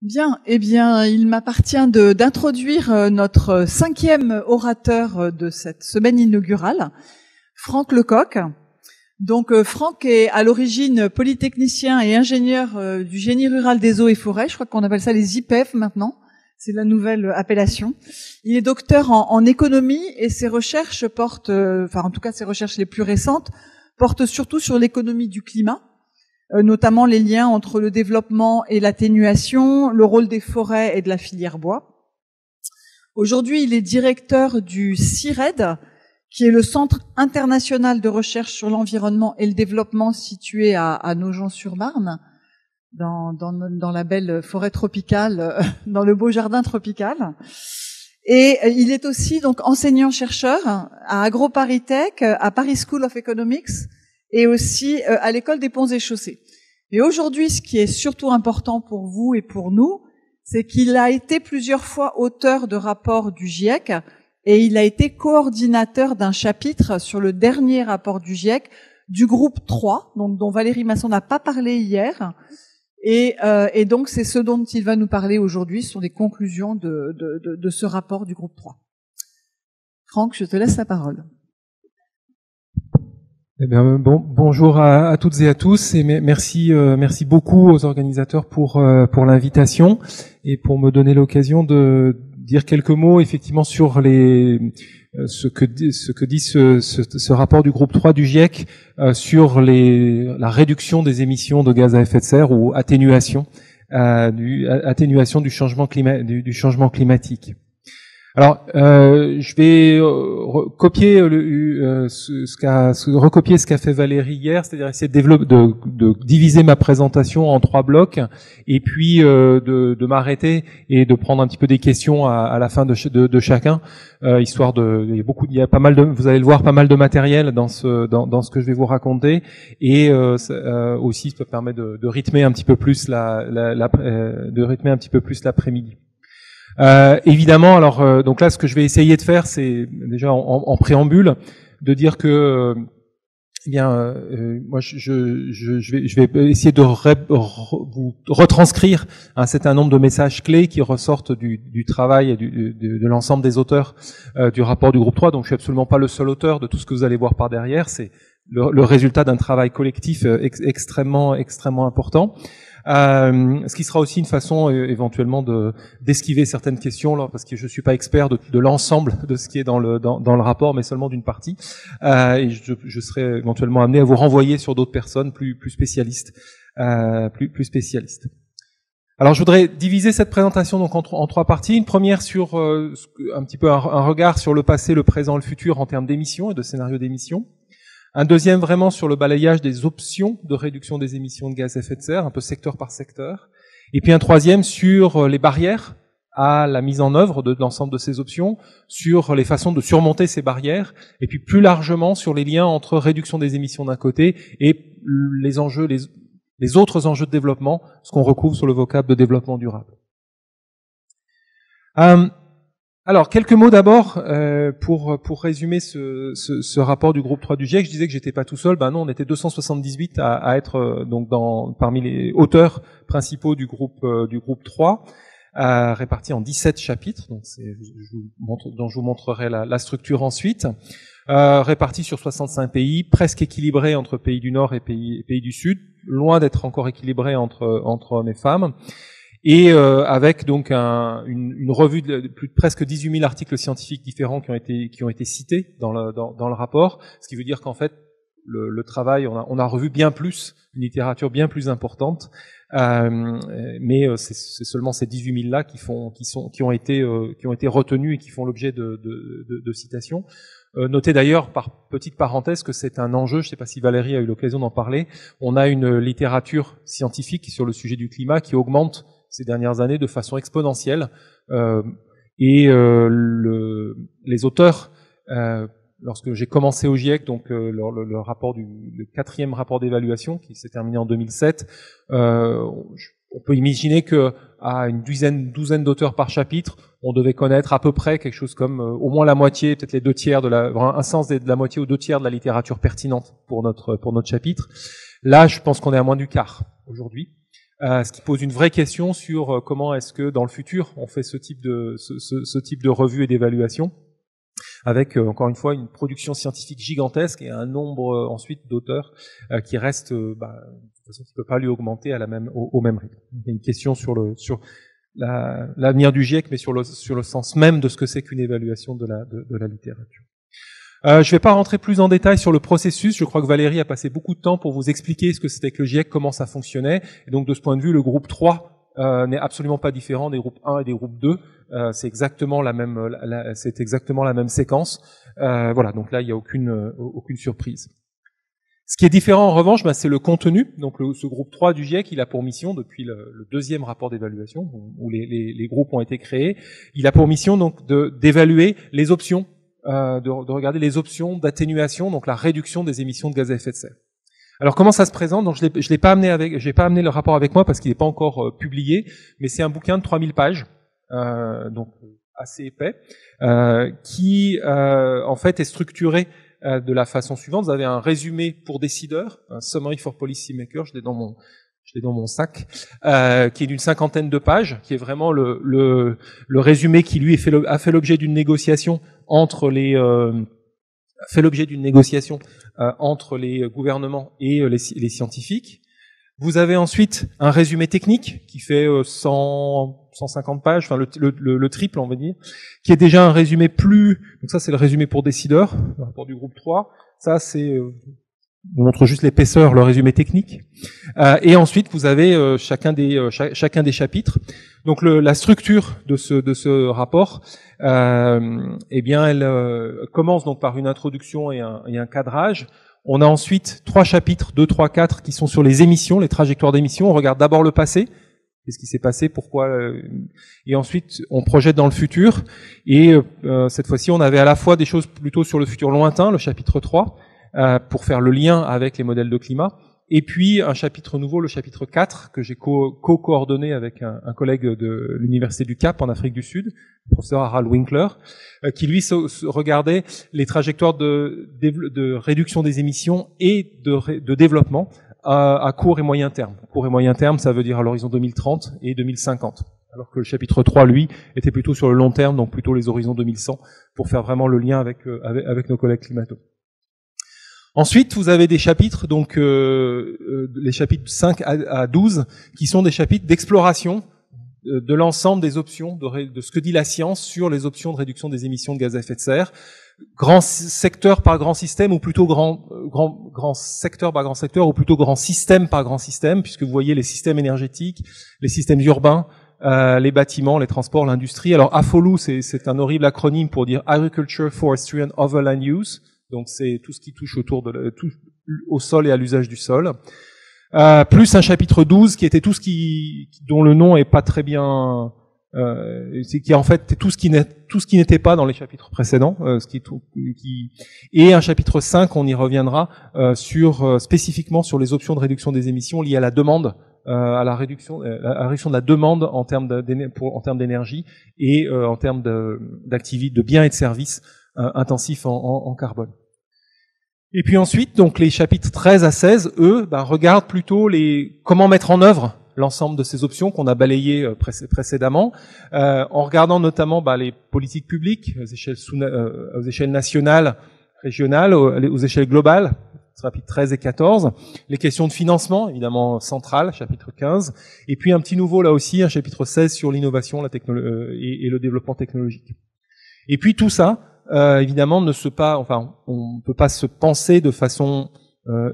Bien, eh bien, il m'appartient d'introduire notre 5e orateur de cette semaine inaugurale, Franck Lecoq. Donc, Franck est à l'origine polytechnicien et ingénieur du génie rural des eaux et forêts. Je crois qu'on appelle ça les IPEF maintenant. C'est la nouvelle appellation. Il est docteur en économie et ses recherches portent, en tout cas ses recherches les plus récentes, portent surtout sur l'économie du climat, notamment les liens entre le développement et l'atténuation, le rôle des forêts et de la filière bois. Aujourd'hui, il est directeur du CIRED, qui est le Centre international de recherche sur l'environnement et le développement situé à Nogent-sur-Marne, dans la belle forêt tropicale, dans le beau jardin tropical. Et il est aussi donc enseignant-chercheur à AgroParisTech, à Paris School of Economics, et aussi à l'école des ponts et chaussées. Mais aujourd'hui, ce qui est surtout important pour vous et pour nous, c'est qu'il a été plusieurs fois auteur de rapports du GIEC et il a été coordinateur d'un chapitre sur le dernier rapport du GIEC du groupe 3, donc dont Valérie Masson n'a pas parlé hier. Et donc, c'est ce dont il va nous parler aujourd'hui, sur les conclusions de ce rapport du groupe 3. Franck, je te laisse la parole. Eh bien, bonjour à toutes et à tous, et merci beaucoup aux organisateurs pour l'invitation et pour me donner l'occasion de dire quelques mots effectivement sur ce que dit ce rapport du groupe 3 du GIEC sur la réduction des émissions de gaz à effet de serre ou atténuation du changement climatique. Alors, je vais recopier ce qu'a fait Valérie hier, c'est-à-dire essayer de diviser ma présentation en 3 blocs, et puis de m'arrêter et de prendre un petit peu des questions à la fin de chacun, histoire il y a pas mal de, vous allez le voir, pas mal de matériel dans ce que je vais vous raconter, et aussi ça permet de rythmer un petit peu plus l'après-midi. Évidemment, alors donc là, ce que je vais essayer de faire, c'est déjà en préambule de dire que moi, je vais essayer de vous retranscrire un certain nombre de messages clés qui ressortent du travail et de l'ensemble des auteurs du rapport du groupe 3. Donc, je suis absolument pas le seul auteur de tout ce que vous allez voir par derrière. C'est le résultat d'un travail collectif extrêmement important. Ce qui sera aussi une façon éventuellement d'esquiver certaines questions là, parce que je suis pas expert de l'ensemble de ce qui est dans le rapport, mais seulement d'une partie. Et je serai éventuellement amené à vous renvoyer sur d'autres personnes plus spécialistes, plus spécialistes. Alors, je voudrais diviser cette présentation donc en 3 parties. Une première sur un petit peu un regard sur le passé, le présent, le futur en termes d'émissions et de scénarios d'émissions. Un deuxième vraiment sur le balayage des options de réduction des émissions de gaz à effet de serre, un peu secteur par secteur. Et puis un troisième sur les barrières à la mise en œuvre de l'ensemble de ces options, sur les façons de surmonter ces barrières, et puis plus largement sur les liens entre réduction des émissions d'un côté et les enjeux, les autres enjeux de développement, ce qu'on recouvre sur le vocable de développement durable. Alors, quelques mots d'abord pour résumer ce rapport du groupe 3 du GIEC. Je disais que j'étais pas tout seul. Ben non, on était 278 à être donc parmi les auteurs principaux du groupe 3, répartis en 17 chapitres. Donc dont je vous montrerai la structure ensuite. Répartis sur 65 pays, presque équilibrés entre pays du Nord et pays du Sud, loin d'être encore équilibrés entre hommes et femmes. Et avec donc une revue de presque 18 000 articles scientifiques différents qui ont été cités dans le rapport, ce qui veut dire qu'en fait le travail, on a revu bien plus, une littérature bien plus importante, mais c'est seulement ces 18 000 là qui ont été retenus et qui font l'objet de citations. Notez d'ailleurs, par petite parenthèse, que c'est un enjeu, je ne sais pas si Valérie a eu l'occasion d'en parler, on a une littérature scientifique sur le sujet du climat qui augmente ces dernières années de façon exponentielle, et les auteurs, lorsque j'ai commencé au GIEC, donc le rapport le 4e rapport d'évaluation qui s'est terminé en 2007, on peut imaginer que à une douzaine d'auteurs par chapitre, on devait connaître à peu près quelque chose comme au moins la moitié, peut-être les 2/3 un sens de la moitié ou 2/3 de la littérature pertinente pour notre chapitre. Là, je pense qu'on est à moins du quart aujourd'hui. ce qui pose une vraie question sur comment est-ce que dans le futur on fait ce type de revue et d'évaluation, avec encore une fois une production scientifique gigantesque et un nombre ensuite d'auteurs qui reste de toute façon qui ne peut pas lui augmenter au même rythme. Il y a une question sur l'avenir du GIEC, mais sur le sens même de ce que c'est qu'une évaluation de la littérature. Je ne vais pas rentrer plus en détail sur le processus. Je crois que Valérie a passé beaucoup de temps pour vous expliquer ce que c'était que le GIEC, comment ça fonctionnait. Et donc de ce point de vue, le groupe 3 n'est absolument pas différent des groupes 1 et des groupes 2. C'est exactement la même séquence. Voilà, donc là il n'y a aucune surprise. Ce qui est différent en revanche, c'est le contenu. Donc ce groupe 3 du GIEC, il a pour mission, depuis le deuxième rapport d'évaluation où les groupes ont été créés, il a pour mission donc d'évaluer les options, de regarder les options d'atténuation, donc la réduction des émissions de gaz à effet de serre. Alors comment ça se présente? Donc j'ai pas amené le rapport avec moi parce qu'il n'est pas encore publié, mais c'est un bouquin de 3000 pages, donc assez épais, qui en fait est structuré de la façon suivante. Vous avez un résumé pour décideurs, un summary for policymakers, je l'ai dans mon sac, qui est d'une 50aine de pages, qui est vraiment le résumé qui lui a fait l'objet d'une négociation entre les gouvernements et les scientifiques. Vous avez ensuite un résumé technique qui fait 150 pages, enfin le triple on va dire, qui est déjà un résumé donc ça c'est le résumé pour décideurs, le rapport du groupe 3, ça c'est on montre juste l'épaisseur, le résumé technique. Et ensuite, vous avez chacun des chapitres. Donc la structure de ce rapport, elle commence donc par une introduction et un cadrage. On a ensuite 3 chapitres, 2, 3, 4, qui sont sur les émissions, les trajectoires d'émissions. On regarde d'abord le passé. Qu'est-ce qui s'est passé, pourquoi, et ensuite on projette dans le futur. Et cette fois-ci, on avait à la fois des choses plutôt sur le futur lointain, le chapitre 3, pour faire le lien avec les modèles de climat, et puis un chapitre nouveau, le chapitre 4, que j'ai co-coordonné avec un collègue de l'Université du Cap en Afrique du Sud, le professeur Harald Winkler, qui lui regardait les trajectoires de réduction des émissions et de développement à court et moyen terme. Court et moyen terme, ça veut dire à l'horizon 2030 et 2050. Alors que le chapitre 3, lui, était plutôt sur le long terme, donc plutôt les horizons 2100, pour faire vraiment le lien avec nos collègues climato. Ensuite, vous avez des chapitres, donc les chapitres 5 à 12, qui sont des chapitres d'exploration de l'ensemble des options, de ce que dit la science sur les options de réduction des émissions de gaz à effet de serre, grand secteur par grand système, ou plutôt grand secteur par grand secteur, ou plutôt grand système par grand système, puisque vous voyez les systèmes énergétiques, les systèmes urbains, les bâtiments, les transports, l'industrie. Alors AFOLU, c'est un horrible acronyme pour dire Agriculture, Forestry and Other Land Use. Donc c'est tout ce qui touche au sol et à l'usage du sol. Plus un chapitre 12 qui était tout ce dont le nom est pas très bien, qui en fait tout ce qui n'était pas dans les chapitres précédents, et un chapitre 5, on y reviendra, spécifiquement sur les options de réduction des émissions liées à la demande, à la réduction de la demande en termes d'énergie et en termes d'activités de biens et de services intensifs en carbone. Et puis ensuite, donc les chapitres 13 à 16, eux, regardent plutôt comment mettre en œuvre l'ensemble de ces options qu'on a balayées précédemment, en regardant notamment les politiques publiques aux échelles nationales, régionales, aux échelles globales, chapitre 13 et 14, les questions de financement, évidemment centrales, chapitre 15, et puis un petit nouveau là aussi, un chapitre 16 sur l'innovation, et le développement technologique. Et puis tout ça, évidemment, on ne peut pas se penser de façon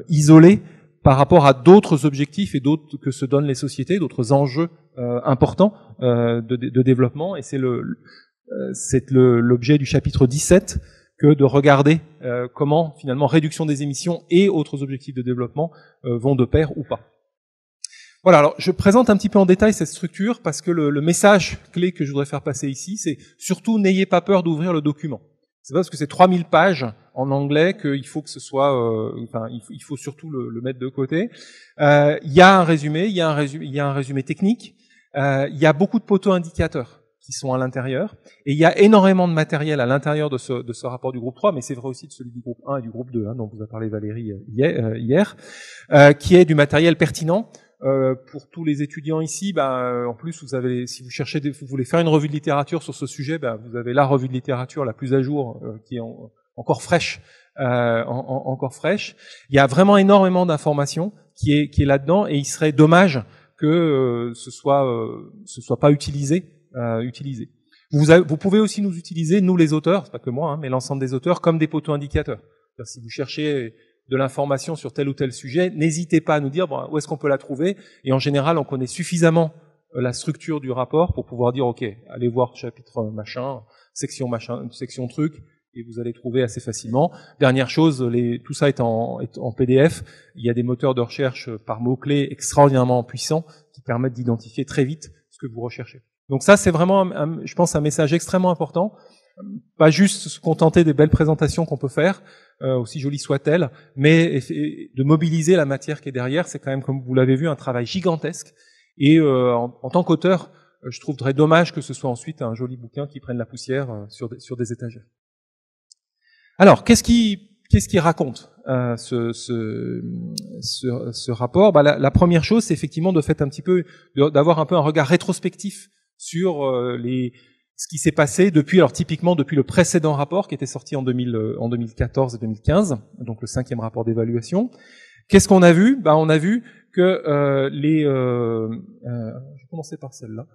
isolée par rapport à d'autres objectifs et d'autres que se donnent les sociétés, d'autres enjeux importants de développement. Et c'est l'objet du chapitre 17 que de regarder comment finalement réduction des émissions et autres objectifs de développement vont de pair ou pas. Voilà, alors je présente un petit peu en détail cette structure parce que le message clé que je voudrais faire passer ici, c'est surtout n'ayez pas peur d'ouvrir le document. C'est pas parce que c'est 3000 pages en anglais qu'il faut que ce soit, il faut surtout le mettre de côté. Il y a un résumé, il y a un résumé technique, il y a beaucoup de poteaux indicateurs qui sont à l'intérieur, et il y a énormément de matériel à l'intérieur de ce rapport du groupe 3, mais c'est vrai aussi de celui du groupe 1 et du groupe 2, dont vous a parlé Valérie hier, qui est du matériel pertinent. Pour tous les étudiants ici, en plus vous avez, si vous voulez faire une revue de littérature sur ce sujet, vous avez la revue de littérature la plus à jour qui est encore fraîche, encore fraîche. Il y a vraiment énormément d'informations qui est là-dedans, et il serait dommage que ce soit pas utilisé. Vous pouvez aussi nous utiliser, nous les auteurs, c'est pas que moi, mais l'ensemble des auteurs, comme des poteaux indicateurs. Si vous cherchez de l'information sur tel ou tel sujet, n'hésitez pas à nous dire où est-ce qu'on peut la trouver. Et en général, on connaît suffisamment la structure du rapport pour pouvoir dire ok, allez voir chapitre machin, section truc, et vous allez trouver assez facilement. Dernière chose, tout ça est en PDF. Il y a des moteurs de recherche par mots-clés extraordinairement puissants qui permettent d'identifier très vite ce que vous recherchez. Donc ça, c'est vraiment, je pense, un message extrêmement important. Pas juste se contenter des belles présentations qu'on peut faire, aussi jolies soient-elles, mais de mobiliser la matière qui est derrière. C'est quand même, comme vous l'avez vu, un travail gigantesque. Et en tant qu'auteur, je trouverais dommage que ce soit ensuite un joli bouquin qui prenne la poussière sur des étagères. Alors, qu'est-ce qui raconte ce rapport? La première chose, c'est effectivement d'avoir un peu un regard rétrospectif sur ce qui s'est passé typiquement depuis le précédent rapport qui était sorti en 2014 et 2015, donc le 5e rapport d'évaluation. Qu'est-ce qu'on a vu? On a vu que je vais commencer par celle-là.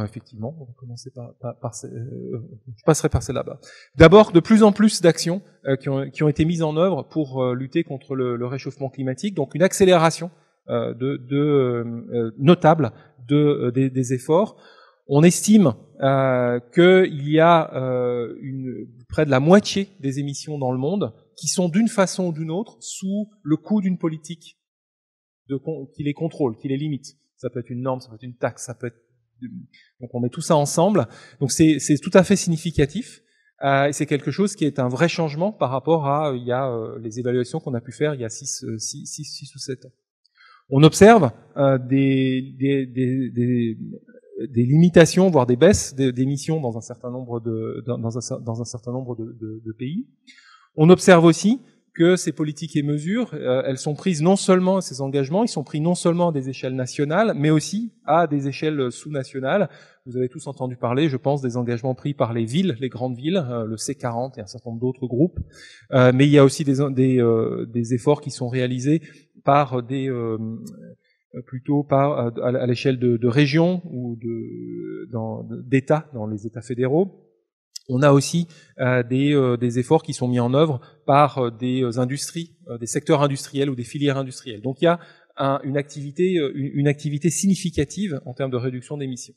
Effectivement, on va commencer je passerai par celle-là. D'abord, de plus en plus d'actions qui ont été mises en œuvre pour lutter contre le réchauffement climatique, donc une accélération notable des efforts. On estime qu'il y a près de la moitié des émissions dans le monde qui sont d'une façon ou d'une autre sous le coup d'une politique qui les contrôle, qui les limite. Ça peut être une norme, ça peut être une taxe, ça peut être... Donc on met tout ça ensemble. Donc c'est tout à fait significatif. Et c'est quelque chose qui est un vrai changement par rapport à les évaluations qu'on a pu faire il y a 6 ou 7 ans. On observe des limitations, voire des baisses d'émissions dans un certain nombre de pays. On observe aussi que ces politiques et mesures, elles sont prises non seulement, ces engagements, ils sont pris non seulement à des échelles nationales, mais aussi à des échelles sous-nationales. Vous avez tous entendu parler, je pense, des engagements pris par les villes, les grandes villes, le C40 et un certain nombre d'autres groupes. Mais il y a aussi des efforts qui sont réalisés par à l'échelle de régions ou d'États, dans les États fédéraux. On a aussi des efforts qui sont mis en œuvre par des industries, des secteurs industriels ou des filières industrielles. Donc il y a une activité significative en termes de réduction d'émissions.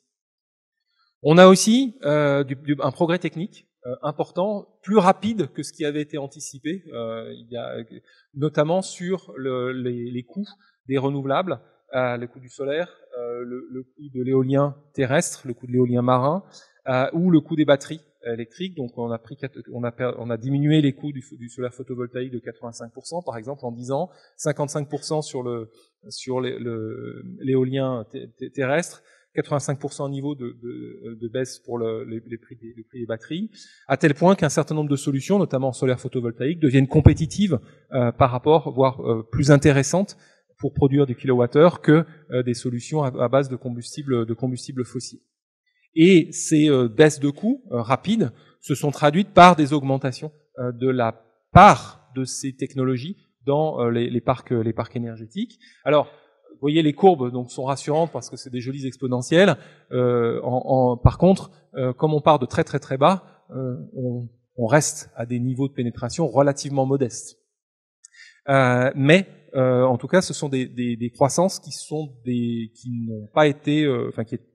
On a aussi un progrès technique important, plus rapide que ce qui avait été anticipé, notamment sur les coûts des renouvelables, le coût du solaire, le coût de l'éolien terrestre, le coût de l'éolien marin, ou le coût des batteries électriques. Donc on a diminué les coûts du solaire photovoltaïque de 85%, par exemple, en 10 ans, 55% sur l'éolien terrestre, 85% au niveau de baisse pour les prix des batteries, à tel point qu'un certain nombre de solutions, notamment en solaire photovoltaïque, deviennent compétitives par rapport, voire plus intéressantes pour produire du kilowattheure que des solutions à base de combustibles fossiles. Et ces baisses de coûts rapides se sont traduites par des augmentations de la part de ces technologies dans les parcs énergétiques. Alors, vous voyez, les courbes donc sont rassurantes parce que c'est des jolies exponentielles. Par contre, comme on part de très très très bas, on reste à des niveaux de pénétration relativement modestes. Mais en tout cas, ce sont des croissances qui n'ont pas été,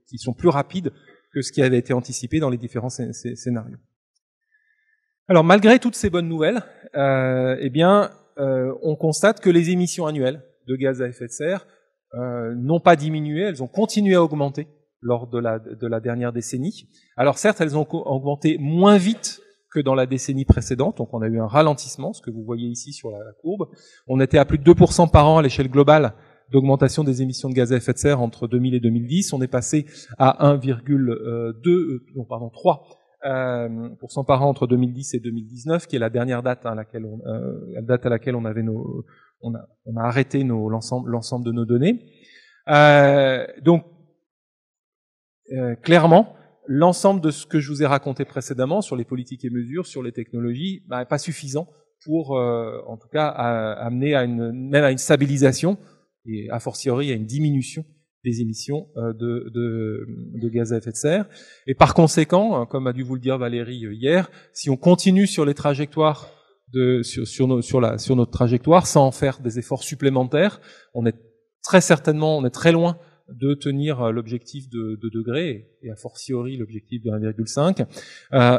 qui sont plus rapides que ce qui avait été anticipé dans les différents scénarios. Alors, malgré toutes ces bonnes nouvelles, on constate que les émissions annuelles de gaz à effet de serre n'ont pas diminué, elles ont continué à augmenter lors de la dernière décennie. Alors certes, elles ont augmenté moins vite que dans la décennie précédente, donc on a eu un ralentissement, ce que vous voyez ici sur la courbe. On était à plus de 2% par an à l'échelle globale d'augmentation des émissions de gaz à effet de serre entre 2000 et 2010. On est passé à 3% par an entre 2010 et 2019, qui est la dernière date à laquelle on a arrêté l'ensemble de nos données. Donc, clairement, l'ensemble de ce que je vous ai raconté précédemment sur les politiques et mesures, sur les technologies, n'est pas suffisant pour, en tout cas, amener même à une stabilisation et a fortiori à une diminution des émissions de gaz à effet de serre. Et par conséquent, comme a dû vous le dire Valérie hier, si on continue sur les trajectoires sur notre trajectoire sans en faire des efforts supplémentaires, on est très loin de tenir l'objectif de 2 degrés et a fortiori l'objectif de 1,5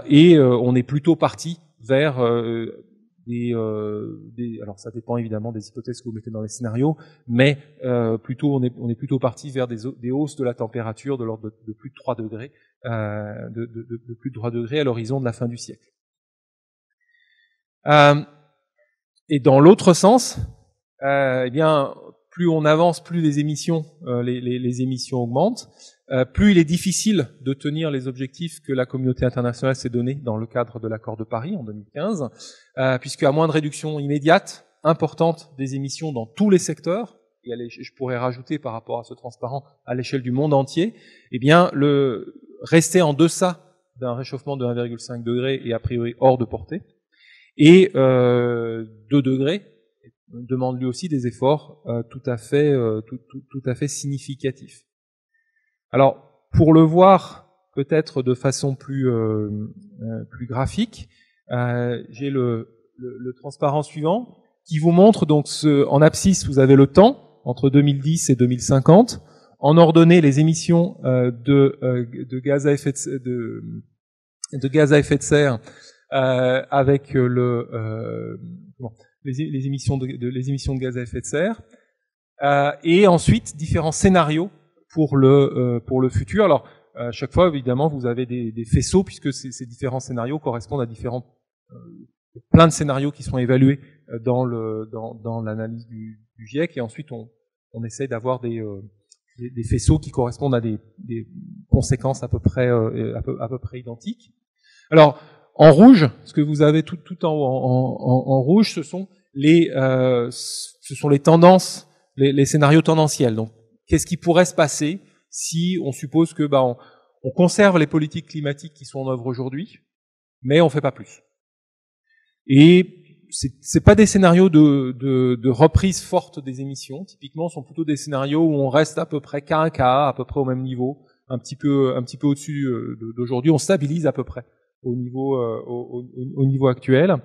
et on est plutôt parti vers alors ça dépend évidemment des hypothèses que vous mettez dans les scénarios, mais plutôt on est plutôt parti vers des hausses de la température de l'ordre de plus de 3 degrés de plus de 3 degrés à l'horizon de la fin du siècle. Et dans l'autre sens, eh bien plus on avance, plus les émissions augmentent, plus il est difficile de tenir les objectifs que la communauté internationale s'est donnés dans le cadre de l'accord de Paris en 2015, puisque à moins de réduction immédiate, importante des émissions dans tous les secteurs, et je pourrais rajouter par rapport à ce transparent à l'échelle du monde entier, eh bien rester en deçà d'un réchauffement de 1,5 degré est a priori hors de portée, et 2 degrés demande lui aussi des efforts tout à fait significatifs. Alors, pour le voir peut-être de façon plus graphique, j'ai le transparent suivant qui vous montre donc en abscisse vous avez le temps entre 2010 et 2050, en ordonnée les émissions de gaz à effet de serre avec les émissions de gaz à effet de serre, et ensuite différents scénarios pour le futur. Alors à chaque fois évidemment vous avez des faisceaux puisque ces différents scénarios correspondent à plein de scénarios qui sont évalués dans l'analyse du GIEC, et ensuite on essaie d'avoir des faisceaux qui correspondent à des conséquences à peu près identiques. Alors en rouge, ce que vous avez tout en rouge, ce sont les tendances, les scénarios tendanciels. Donc, qu'est-ce qui pourrait se passer si on suppose que on conserve les politiques climatiques qui sont en œuvre aujourd'hui, mais on fait pas plus. Et c'est pas des scénarios de reprise forte des émissions. Typiquement, ce sont plutôt des scénarios où on reste à peu près cas à peu près au même niveau, un petit peu au-dessus d'aujourd'hui. On stabilise à peu près au niveau actuel,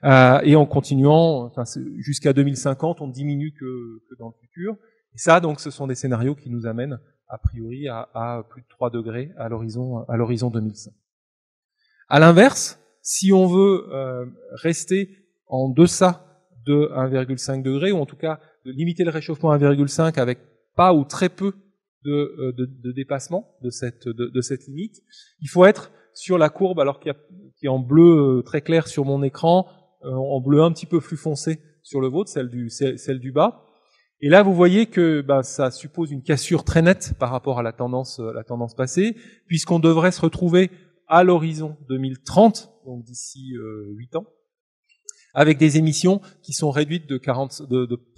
et en continuant, jusqu'à 2050, on diminue que dans le futur. Et ça, donc, ce sont des scénarios qui nous amènent a priori à plus de 3 degrés à l'horizon 2005. À l'inverse, si on veut rester en deçà de 1,5 degré, ou en tout cas de limiter le réchauffement à 1,5 avec pas ou très peu de dépassement de cette limite, il faut être sur la courbe, alors qui est en bleu très clair sur mon écran, en bleu un petit peu plus foncé sur le vôtre, celle du bas. Et là, vous voyez que ça suppose une cassure très nette par rapport à la tendance passée, puisqu'on devrait se retrouver à l'horizon 2030, donc d'ici 8 ans, avec des émissions qui sont réduites de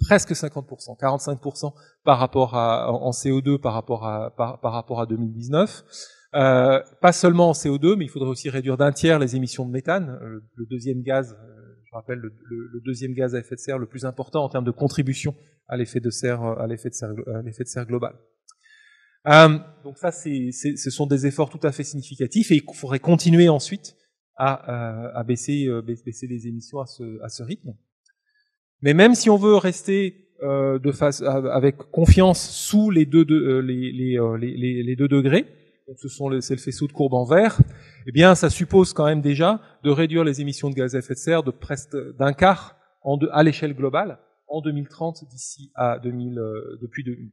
presque 50%, 45% par rapport en CO2 par rapport à 2019. Pas seulement en CO2, mais il faudrait aussi réduire d'1 tiers les émissions de méthane, le deuxième gaz, je rappelle, le deuxième gaz à effet de serre le plus important en termes de contribution à l'effet de serre global. Donc ça, ce sont des efforts tout à fait significatifs, et il faudrait continuer ensuite à baisser les émissions à ce rythme. Mais même si on veut rester avec confiance sous les 2 degrés, c'est le faisceau de courbe en vert, eh bien, ça suppose quand même déjà de réduire les émissions de gaz à effet de serre de presque d'1 quart à l'échelle globale en 2030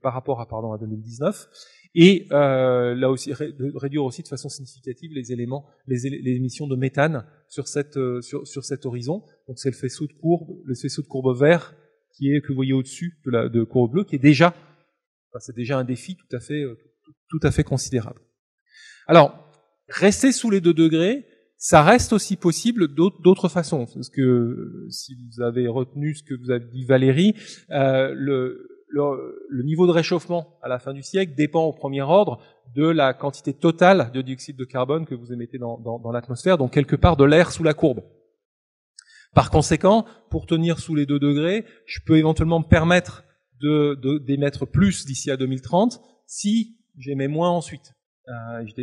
par rapport à 2019, et là aussi de réduire aussi de façon significative les émissions de méthane sur cet horizon. Donc c'est le faisceau de courbe vert que vous voyez au-dessus de courbe bleue, qui est déjà un défi tout à fait considérable. Alors, rester sous les 2 degrés, ça reste aussi possible d'autres façons. Parce que si vous avez retenu ce que vous avez dit Valérie, le niveau de réchauffement à la fin du siècle dépend au premier ordre de la quantité totale de dioxyde de carbone que vous émettez dans l'atmosphère, donc quelque part de l'air sous la courbe. Par conséquent, pour tenir sous les 2 degrés, je peux éventuellement me permettre d'émettre plus d'ici à 2030 si j'émets moins ensuite,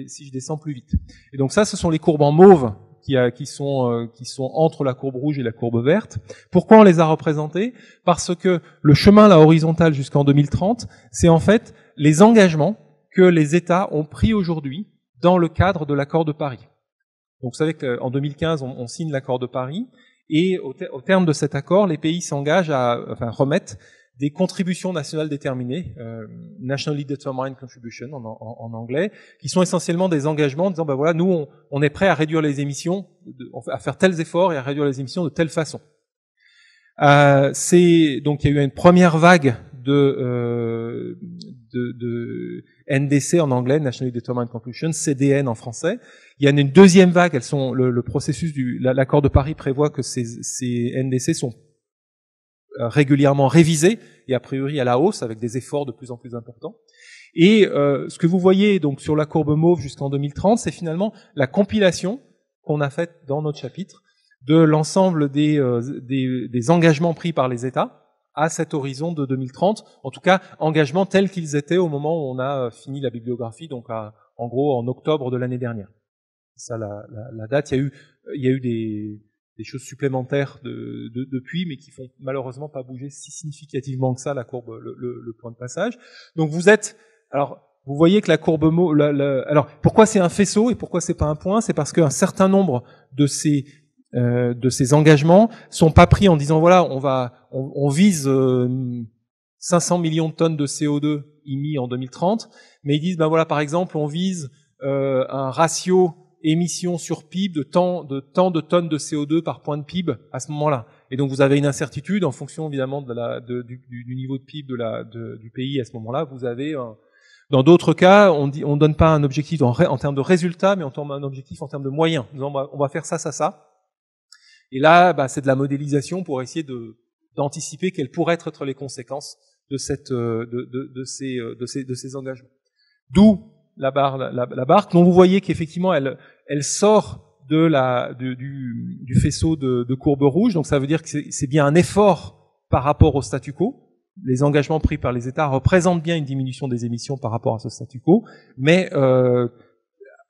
si je descends plus vite. Et donc ça, ce sont les courbes en mauve qui sont entre la courbe rouge et la courbe verte. Pourquoi on les a représentées? Parce que le chemin là horizontal jusqu'en 2030, c'est en fait les engagements que les États ont pris aujourd'hui dans le cadre de l'accord de Paris. Donc vous savez qu'en 2015, on signe l'accord de Paris, et au terme de cet accord, les pays s'engagent remettent des contributions nationales déterminées, nationally determined contribution en anglais, qui sont essentiellement des engagements en disant ben voilà, nous on est prêt à réduire les émissions, à faire tels efforts et à réduire les émissions de telle façon. Donc il y a eu une première vague de NDC en anglais, Nationally Determined Contribution, CDN en français. Il y en a une deuxième vague. Le processus l'accord de Paris prévoit que ces NDC sont régulièrement révisés et a priori à la hausse avec des efforts de plus en plus importants. Et ce que vous voyez donc sur la courbe mauve jusqu'en 2030, c'est finalement la compilation qu'on a faite dans notre chapitre de l'ensemble des engagements pris par les États à cet horizon de 2030, en tout cas engagements tels qu'ils étaient au moment où on a fini la bibliographie, donc en gros en octobre de l'année dernière. C'est ça la date. Il y a eu des choses supplémentaires depuis, mais qui font malheureusement pas bouger si significativement que ça la courbe, le point de passage. Donc vous voyez que la courbe alors pourquoi c'est un faisceau et pourquoi c'est pas un point? C'est parce qu'un certain nombre de ces engagements sont pas pris en disant voilà, on vise 500 millions de tonnes de CO2 émis en 2030, mais ils disent ben voilà, par exemple on vise un ratio émissions sur PIB de tant de tonnes de CO2 par point de PIB à ce moment-là. Et donc vous avez une incertitude en fonction évidemment du niveau de PIB du pays à ce moment-là. Vous avez dans d'autres cas, on donne pas un objectif en termes de résultats, mais on donne un objectif en termes de moyens. On va faire ça. Et là, c'est de la modélisation pour essayer d'anticiper quelles pourraient être les conséquences de ces engagements. D'où la barre, dont vous voyez qu'effectivement elle sort du faisceau de courbes rouges, donc ça veut dire que c'est bien un effort par rapport au statu quo. Les engagements pris par les États représentent bien une diminution des émissions par rapport à ce statu quo, mais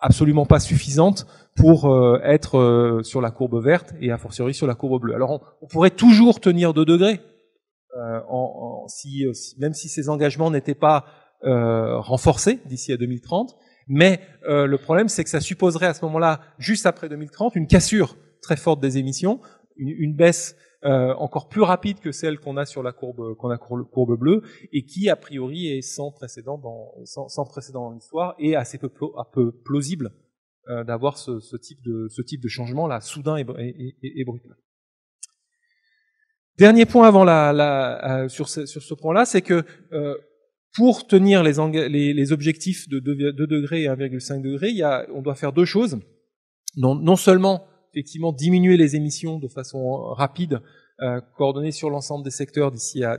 absolument pas suffisante pour être sur la courbe verte et a fortiori sur la courbe bleue. Alors on pourrait toujours tenir 2 degrés, même si ces engagements n'étaient pas renforcés d'ici à 2030, mais le problème c'est que ça supposerait à ce moment-là, juste après 2030, une cassure très forte des émissions, une baisse encore plus rapide que celle qu'on a sur la courbe bleue, et qui a priori est sans précédent dans l'histoire et assez peu plausible d'avoir ce type de changement là soudain et brutal. Dernier point avant sur ce point-là, c'est que pour tenir les objectifs de 2 degrés et 1,5 degrés, on doit faire 2 choses. Non seulement effectivement diminuer les émissions de façon rapide, coordonnée sur l'ensemble des secteurs d'ici à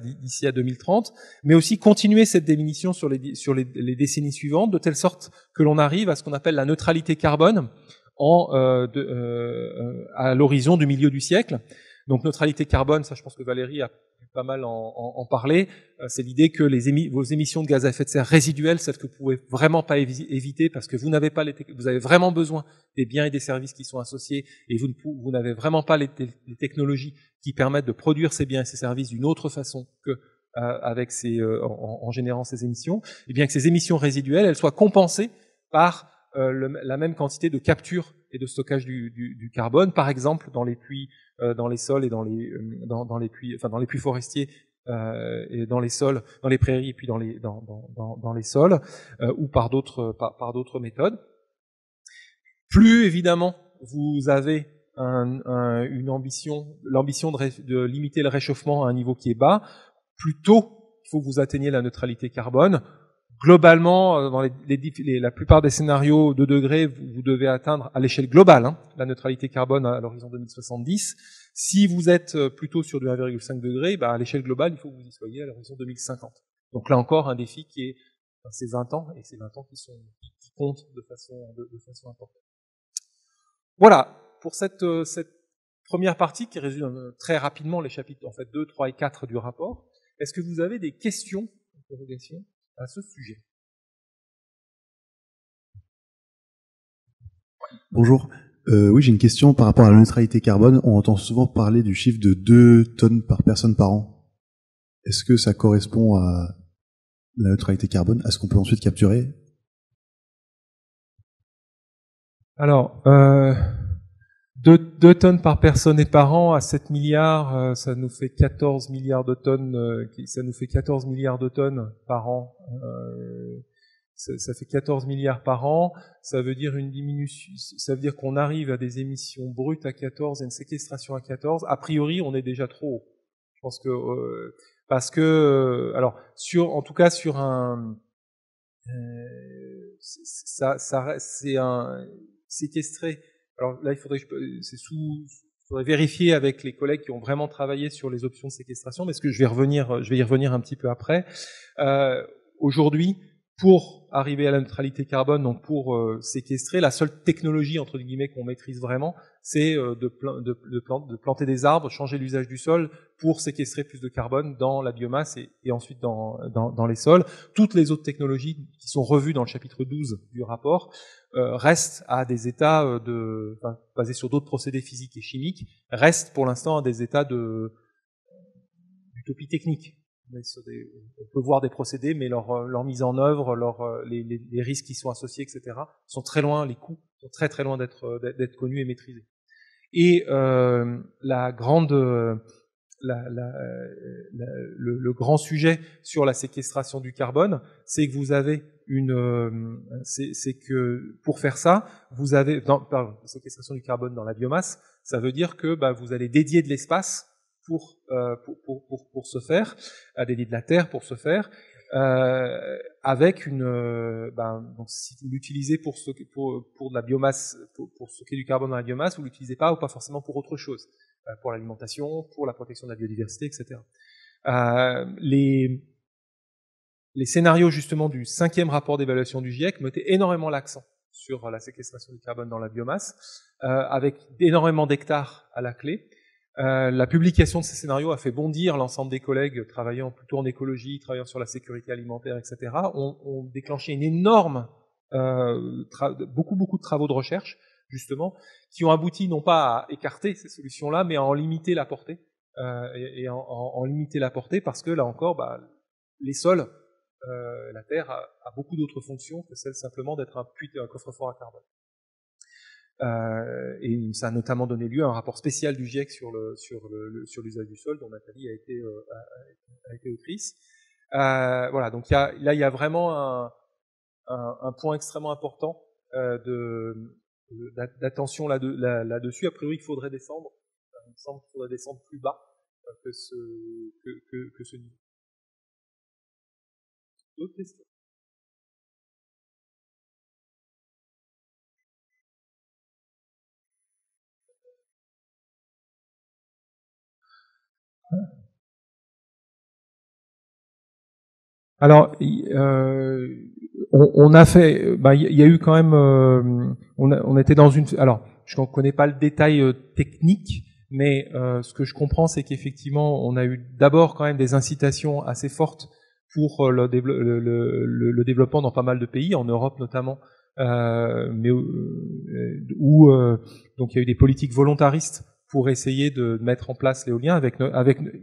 2030, mais aussi continuer cette diminution sur les décennies suivantes, de telle sorte que l'on arrive à ce qu'on appelle la neutralité carbone à l'horizon du milieu du siècle. Donc neutralité carbone, ça je pense que Valérie a pas mal en parler, c'est l'idée que vos émissions de gaz à effet de serre résiduelles, celles que vous pouvez vraiment pas éviter parce que vous avez vraiment besoin des biens et des services qui sont associés et vous n'avez vraiment pas les technologies qui permettent de produire ces biens et ces services d'une autre façon que en générant ces émissions, et bien que ces émissions résiduelles, elles soient compensées par la même quantité de capture et de stockage du carbone, par exemple dans les puits, dans les sols et dans les puits forestiers et dans les sols, dans les prairies et puis dans les sols, ou par d'autres méthodes. Plus évidemment vous avez l'ambition de limiter le réchauffement à un niveau qui est bas, plus tôt il faut que vous atteigniez la neutralité carbone. globalement, dans la plupart des scénarios, 2 degrés, vous devez atteindre à l'échelle globale la neutralité carbone à l'horizon 2070. Si vous êtes plutôt sur du 1,5 degré, à l'échelle globale, il faut que vous y soyez à l'horizon 2050. Donc là encore, un défi qui est, c'est 20 ans, et c'est 20 ans qui comptent de façon importante. Voilà, pour cette première partie qui résume très rapidement les chapitres, en fait, 2, 3 et 4 du rapport. Est-ce que vous avez des questions, interrogations à ce sujet? Bonjour. Oui, j'ai une question par rapport à la neutralité carbone. On entend souvent parler du chiffre de 2 tonnes par personne par an. Est-ce que ça correspond à la neutralité carbone, à ce qu'on peut ensuite capturer? Alors, 2 tonnes par personne et par an à 7 milliards, ça nous fait 14 milliards de tonnes, ça nous fait 14 milliards de tonnes par an. Ça fait 14 milliards par an, ça veut dire une diminution, ça veut dire qu'on arrive à des émissions brutes à 14 et une séquestration à 14. A priori, on est déjà trop haut. Je pense que parce que alors en tout cas sur un c'est un séquestré. Alors là, il faudrait vérifier avec les collègues qui ont vraiment travaillé sur les options de séquestration, mais je vais y revenir un petit peu après. Aujourd'hui, pour arriver à la neutralité carbone, donc pour séquestrer, la seule technologie entre guillemets qu'on maîtrise vraiment, c'est de planter des arbres, changer l'usage du sol pour séquestrer plus de carbone dans la biomasse et ensuite dans les sols. Toutes les autres technologies qui sont revues dans le chapitre 12 du rapport restent à des états basés sur d'autres procédés physiques et chimiques, restent pour l'instant à des états d'utopie technique. On peut voir des procédés, mais leur mise en œuvre, les risques qui sont associés, etc., sont très loin, les coûts sont très très loin d'être connus et maîtrisés. Et le grand sujet sur la séquestration du carbone, c'est que vous avez c'est que pour faire ça, vous avez séquestration du carbone dans la biomasse, ça veut dire que vous allez dédier de l'espace pour ce faire, à dédier de la terre pour ce faire, avec donc si vous l'utilisez pour de la biomasse, pour stocker du carbone dans la biomasse, vous l'utilisez pas ou pas forcément pour autre chose, pour l'alimentation, pour la protection de la biodiversité, etc. Les scénarios justement du 5e rapport d'évaluation du GIEC mettaient énormément l'accent sur la séquestration du carbone dans la biomasse, avec énormément d'hectares à la clé. La publication de ces scénarios a fait bondir l'ensemble des collègues travaillant plutôt en écologie, travaillant sur la sécurité alimentaire, etc. ont déclenché une énorme, beaucoup de travaux de recherche, justement, qui ont abouti non pas à écarter ces solutions-là, mais à en limiter la portée, en limiter la portée parce que, là encore, les sols, la terre a beaucoup d'autres fonctions que celle simplement d'être un coffre-fort à carbone. Et ça a notamment donné lieu à un rapport spécial du GIEC sur l'usage du sol, dont Nathalie a été autrice. Voilà, donc là il y a vraiment un point extrêmement important d'attention là-dessus. A priori, il faudrait descendre. Il me semble qu'il faudrait descendre plus bas que ce niveau. D'autres questions? Alors, on a fait, il y a eu quand même, on était dans une, alors je ne connais pas le détail technique, mais ce que je comprends, c'est qu'effectivement, on a eu d'abord quand même des incitations assez fortes pour le développement dans pas mal de pays, en Europe notamment, mais où donc il y a eu des politiques volontaristes pour essayer de mettre en place l'éolien, avec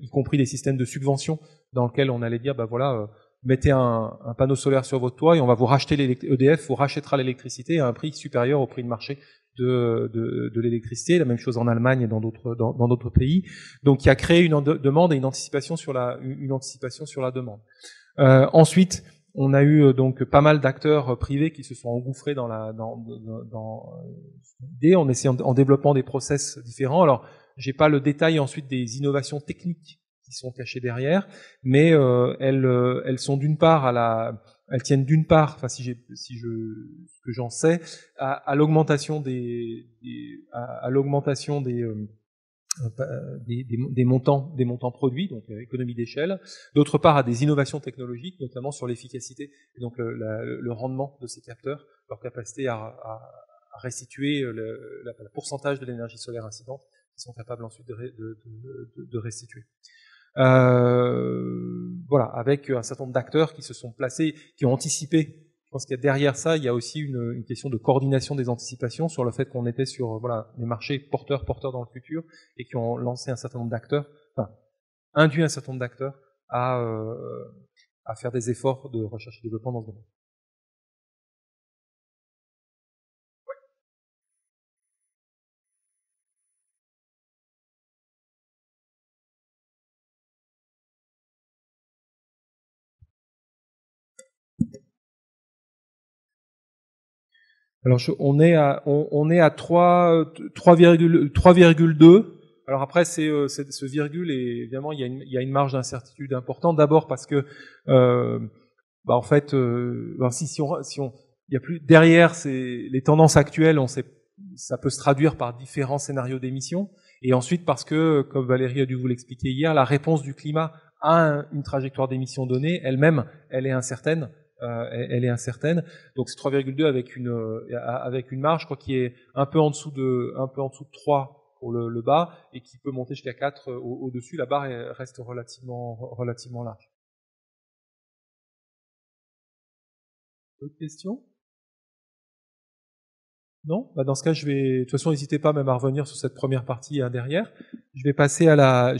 y compris des systèmes de subvention dans lesquels on allait dire, voilà. Mettez un panneau solaire sur votre toit et on va vous racheter EDF vous rachètera l'électricité à un prix supérieur au prix de marché de l'électricité. La même chose en Allemagne et dans d'autres pays. Donc, il a créé une demande et une anticipation sur la demande. Ensuite, on a eu donc pas mal d'acteurs privés qui se sont engouffrés dans l'idée en essayant, en développant des process différents. Alors, j'ai pas le détail ensuite des innovations techniques qui sont cachées derrière, mais elles sont d'une part elles tiennent d'une part, enfin ce que j'en sais, à l'augmentation des montants produits, donc économie d'échelle, d'autre part à des innovations technologiques, notamment sur l'efficacité et donc le rendement de ces capteurs, leur capacité à restituer le pourcentage de l'énergie solaire incidente qu'ils sont capables ensuite de restituer. Voilà, avec un certain nombre d'acteurs qui se sont placés, qui ont anticipé. Je pense qu'il y a derrière ça, il y a aussi une question de coordination des anticipations sur le fait qu'on était sur des marchés porteurs dans le futur et qui ont lancé un certain nombre d'acteurs, enfin induit un certain nombre d'acteurs à faire des efforts de recherche et développement dans ce domaine. Alors on est à 3,2. Alors après ce virgule et évidemment il y a une marge d'incertitude importante. D'abord parce que en fait si on il y a plus derrière les tendances actuelles, ça peut se traduire par différents scénarios d'émissions. Et ensuite parce que, comme Valérie a dû vous l'expliquer hier, la réponse du climat à une trajectoire d'émissions donnée, elle-même, elle est incertaine. Donc c'est 3,2 avec une marge, je crois, qui est un peu en dessous de 3 pour le bas et qui peut monter jusqu'à 4 au-dessus. La barre reste relativement large. D'autres questions? Non? Dans ce cas, de toute façon, n'hésitez pas même à revenir sur cette première partie derrière. Je vais passer à la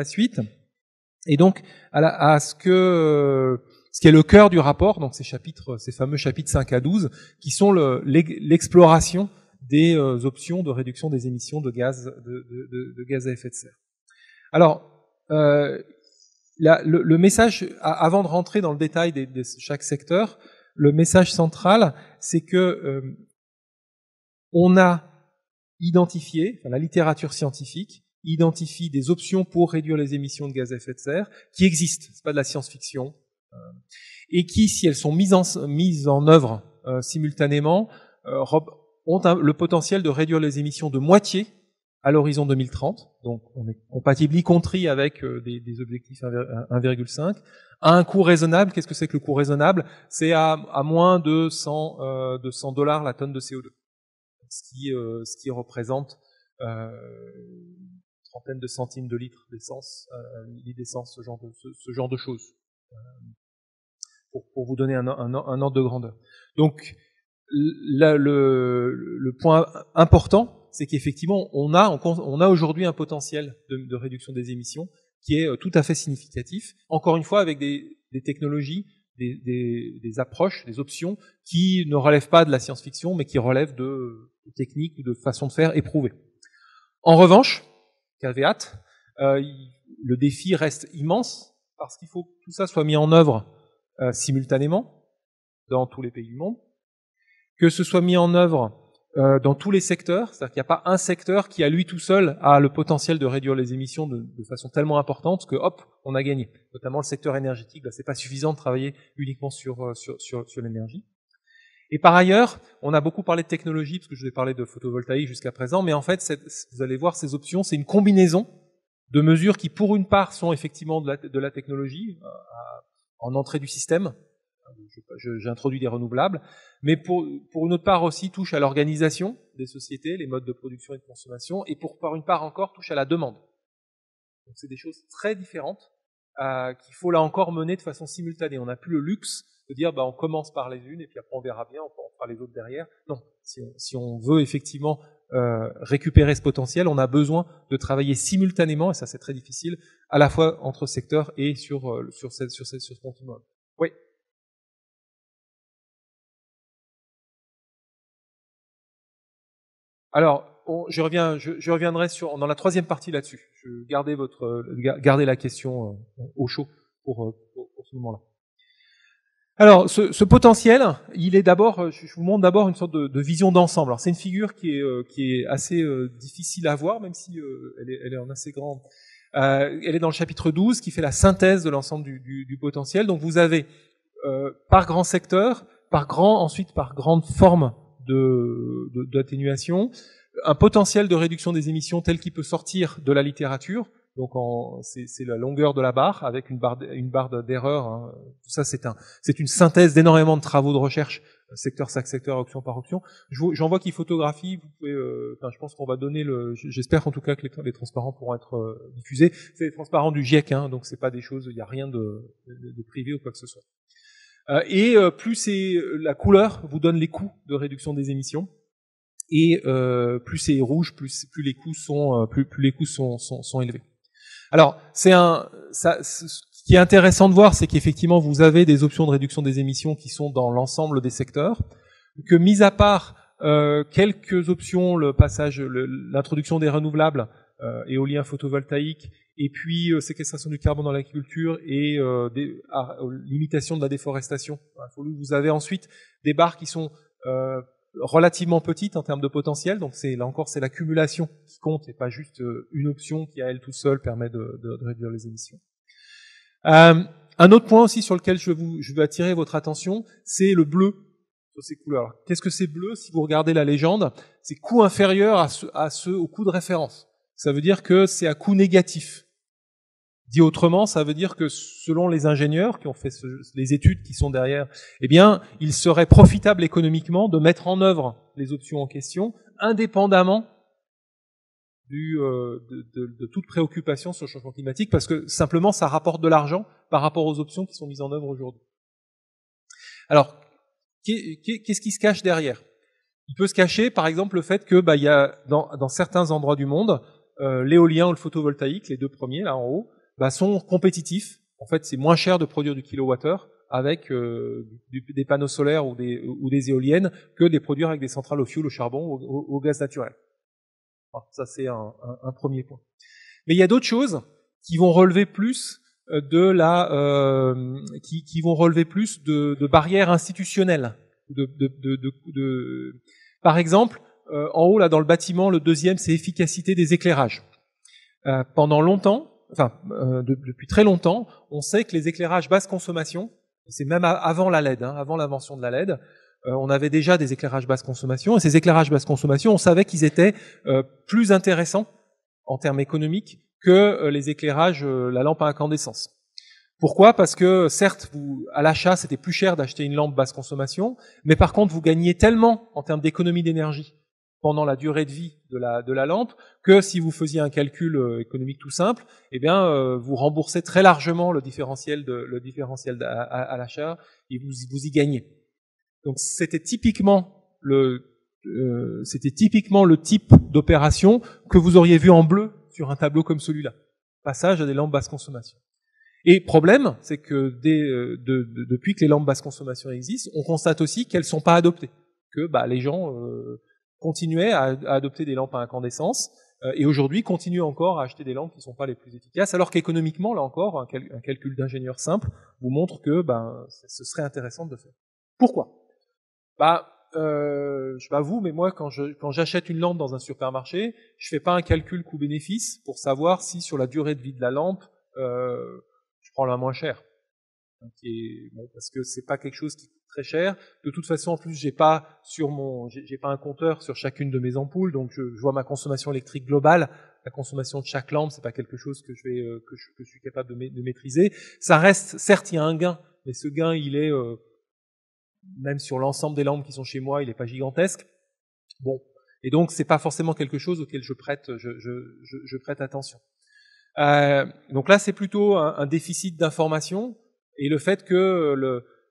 suite. Et donc, à ce qui est le cœur du rapport, donc ces fameux chapitres 5 à 12, qui sont l'exploration des options de réduction des émissions de gaz à effet de serre. Alors, le message, avant de rentrer dans le détail de chaque secteur, le message central, c'est que on a identifié, la littérature scientifique identifie des options pour réduire les émissions de gaz à effet de serre qui existent, c'est pas de la science-fiction, et qui, si elles sont mises en œuvre simultanément, ont le potentiel de réduire les émissions de moitié à l'horizon 2030. Donc on est compatible, y compris avec des objectifs 1,5, à un coût raisonnable. Qu'est-ce que c'est que le coût raisonnable? C'est à moins de $100 la tonne de CO2. Ce qui représente trentaine de centimes de litres d'essence, ce genre de choses, pour vous donner un ordre de grandeur. Donc le point important, c'est qu'effectivement on a aujourd'hui un potentiel de réduction des émissions qui est tout à fait significatif. Encore une fois, avec des technologies, des approches, des options qui ne relèvent pas de la science-fiction, mais qui relèvent de techniques ou de façons de faire éprouvées. En revanche, caveat, le défi reste immense parce qu'il faut que tout ça soit mis en œuvre simultanément dans tous les pays du monde, que ce soit mis en œuvre dans tous les secteurs, c'est-à-dire qu'il n'y a pas un secteur qui à lui tout seul a le potentiel de réduire les émissions de façon tellement importante que hop, on a gagné. Notamment le secteur énergétique, c'est pas suffisant de travailler uniquement sur l'énergie. Et par ailleurs, on a beaucoup parlé de technologie, parce que je vous ai parlé de photovoltaïque jusqu'à présent, mais en fait, vous allez voir, ces options, c'est une combinaison de mesures qui, pour une part, sont effectivement de la technologie, en entrée du système. J'introduis des renouvelables, mais pour une autre part aussi touche à l'organisation des sociétés, les modes de production et de consommation, et par une part encore touche à la demande. Donc c'est des choses très différentes qu'il faut là encore mener de façon simultanée. On n'a plus le luxe de dire on commence par les unes et puis après on verra bien, on fera les autres derrière. Non, si on veut effectivement récupérer ce potentiel, on a besoin de travailler simultanément, et ça c'est très difficile, à la fois entre secteurs et sur ce continuum. Oui. Alors, je reviendrai dans la troisième partie là-dessus. Gardez la question au chaud pour ce moment-là. Alors, ce potentiel, il est d'abord, je vous montre d'abord une sorte de vision d'ensemble. Alors, c'est une figure qui est assez difficile à voir, même si elle est en assez grand. Elle est dans le chapitre 12, qui fait la synthèse de l'ensemble du potentiel. Donc, vous avez par grand secteur, ensuite par grande forme d'atténuation, un potentiel de réduction des émissions tel qu'il peut sortir de la littérature. Donc c'est la longueur de la barre avec une barre d'erreur. Hein. Tout ça c'est une synthèse d'énormément de travaux de recherche, secteur par secteur, option par option. J'en vois qui photographient. Vous pouvez, je pense qu'on va donner j'espère en tout cas que les transparents pourront être diffusés. C'est les transparents du GIEC, hein, donc c'est pas des choses, il n'y a rien de privé ou quoi que ce soit. Plus la couleur vous donne les coûts de réduction des émissions. Et plus c'est rouge, plus les coûts sont élevés. Alors, ce qui est intéressant de voir, c'est qu'effectivement, vous avez des options de réduction des émissions qui sont dans l'ensemble des secteurs, que mis à part quelques options, l'introduction des renouvelables, éolien, photovoltaïque, et puis séquestration du carbone dans l'agriculture et limitation de la déforestation. Vous avez ensuite des barres qui sont relativement petite en termes de potentiel, donc là encore c'est l'accumulation qui compte et pas juste une option qui à elle toute seule permet de réduire les émissions. Un autre point aussi sur lequel je veux attirer votre attention, c'est le bleu sur ces couleurs. Qu'est-ce que c'est bleu? Si vous regardez la légende, c'est coût inférieur au coût de référence. Ça veut dire que c'est à coût négatif. Dit autrement, ça veut dire que selon les ingénieurs qui ont fait les études qui sont derrière, eh bien, il serait profitable économiquement de mettre en œuvre les options en question, indépendamment de toute préoccupation sur le changement climatique, parce que simplement ça rapporte de l'argent par rapport aux options qui sont mises en œuvre aujourd'hui. Alors, qu'est-ce qui se cache derrière? Il peut se cacher, par exemple, le fait que il y a dans certains endroits du monde, l'éolien ou le photovoltaïque, les deux premiers là en haut, sont compétitifs. En fait, c'est moins cher de produire du kilowattheure avec des panneaux solaires ou des éoliennes que de les produire avec des centrales au fioul, au charbon ou au gaz naturel. Alors, ça, c'est un premier point. Mais il y a d'autres choses qui vont relever plus qui vont relever plus de barrières institutionnelles. Par exemple, en haut là dans le bâtiment, le deuxième, c'est efficacité des éclairages. Pendant longtemps, depuis très longtemps, on sait que les éclairages basse consommation, c'est même avant la LED, avant l'invention de la LED, on avait déjà des éclairages basse consommation, et ces éclairages basse consommation, on savait qu'ils étaient plus intéressants en termes économiques que les éclairages, la lampe à incandescence. Pourquoi? Parce que certes, à l'achat, c'était plus cher d'acheter une lampe basse consommation, mais par contre, vous gagnez tellement en termes d'économie d'énergie pendant la durée de vie de la lampe, que si vous faisiez un calcul économique tout simple, eh bien, vous remboursez très largement le différentiel à l'achat et vous y gagnez. Donc, c'était typiquement le type d'opération que vous auriez vu en bleu sur un tableau comme celui-là. Passage à des lampes basse consommation. Et problème, c'est que depuis que les lampes basse consommation existent, on constate aussi qu'elles sont pas adoptées, que les gens continuaient à adopter des lampes à incandescence et aujourd'hui continuent encore à acheter des lampes qui ne sont pas les plus efficaces, alors qu'économiquement, là encore, un calcul d'ingénieur simple vous montre que ce serait intéressant de le faire. Pourquoi? Je sais pas vous, mais moi, quand j'achète une lampe dans un supermarché, je fais pas un calcul coût-bénéfice pour savoir si sur la durée de vie de la lampe, je prends la moins chère. Parce que c'est pas quelque chose qui coûte très cher. De toute façon, en plus, j'ai pas un compteur sur chacune de mes ampoules, donc je vois ma consommation électrique globale. La consommation de chaque lampe, c'est pas quelque chose que je suis capable de maîtriser. Ça reste, certes, il y a un gain, mais ce gain, il est même sur l'ensemble des lampes qui sont chez moi, il n'est pas gigantesque. Bon, et donc c'est pas forcément quelque chose auquel je prête attention. Donc là, c'est plutôt un déficit d'information et le fait que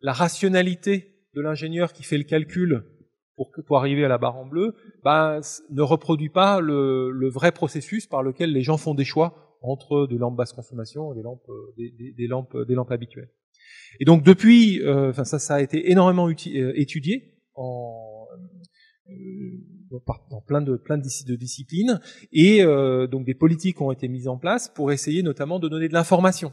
la rationalité de l'ingénieur qui fait le calcul pour arriver à la barre en bleu, ne reproduit pas le vrai processus par lequel les gens font des choix entre des lampes basse consommation et des lampes habituelles. Et donc depuis, ça a été énormément étudié dans plein de disciplines, et donc des politiques ont été mises en place pour essayer notamment de donner de l'information,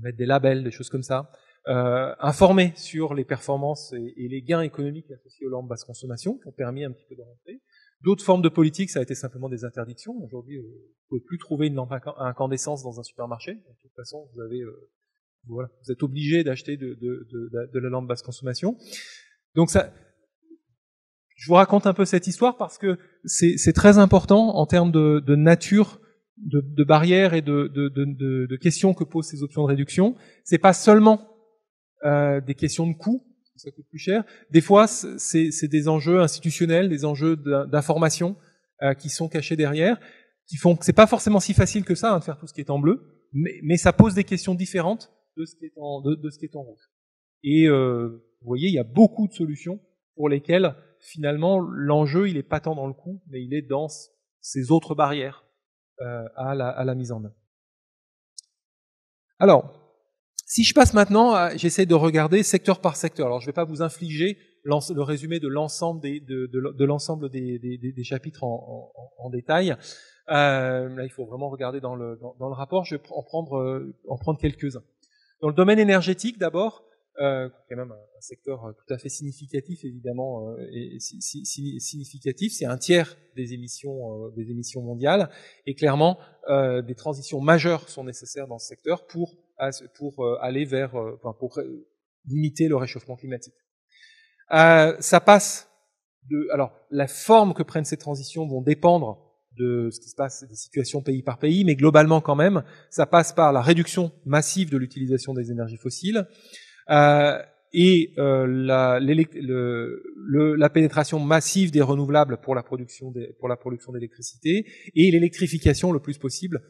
mettre des labels, des choses comme ça, informer sur les performances et les gains économiques associés aux lampes basse consommation qui ont permis un petit peu de rentrer. D'autres formes de politiques, ça a été simplement des interdictions. Aujourd'hui, vous ne pouvez plus trouver une lampe à incandescence dans un supermarché. De toute façon, vous avez Voilà, vous êtes obligé d'acheter de la lampe basse consommation. Donc ça, je vous raconte un peu cette histoire parce que c'est très important en termes de nature, de barrières et de questions que posent ces options de réduction. C'est pas seulement des questions de coût, ça coûte plus cher. Des fois, c'est des enjeux institutionnels, des enjeux d'information qui sont cachés derrière, qui font que c'est pas forcément si facile que ça de faire tout ce qui est en bleu, mais ça pose des questions différentes de ce qui est en rouge. Et vous voyez, il y a beaucoup de solutions pour lesquelles finalement l'enjeu il est pas tant dans le coût, mais il est dans ces autres barrières à la mise en œuvre. Alors, si je passe maintenant, j'essaie de regarder secteur par secteur. Alors, je ne vais pas vous infliger le résumé de l'ensemble des chapitres en détail. Là, il faut vraiment regarder dans le rapport. Je vais en prendre quelques-uns. Dans le domaine énergétique, d'abord, qui est même un secteur tout à fait significatif, évidemment, significatif. C'est un tiers des émissions mondiales, et clairement, des transitions majeures sont nécessaires dans ce secteur pour aller pour limiter le réchauffement climatique. Ça passe alors, la forme que prennent ces transitions vont dépendre de ce qui se passe, des situations pays par pays, mais globalement quand même, ça passe par la réduction massive de l'utilisation des énergies fossiles, et la pénétration massive des renouvelables pour la production d'électricité, et l'électrification le plus possible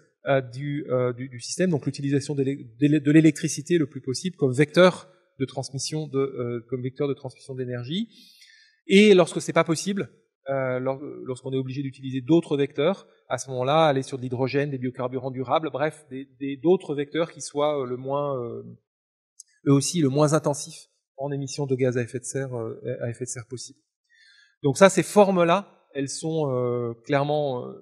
du système, donc l'utilisation de l'électricité le plus possible comme vecteur de transmission d'énergie. Et lorsque c'est pas possible, lorsqu'on est obligé d'utiliser d'autres vecteurs, à ce moment-là, aller sur de l'hydrogène, des biocarburants durables, bref, d'autres vecteurs qui soient eux aussi le moins intensifs en émissions de gaz à effet de serre possible. Donc ça, ces formes-là, elles sont clairement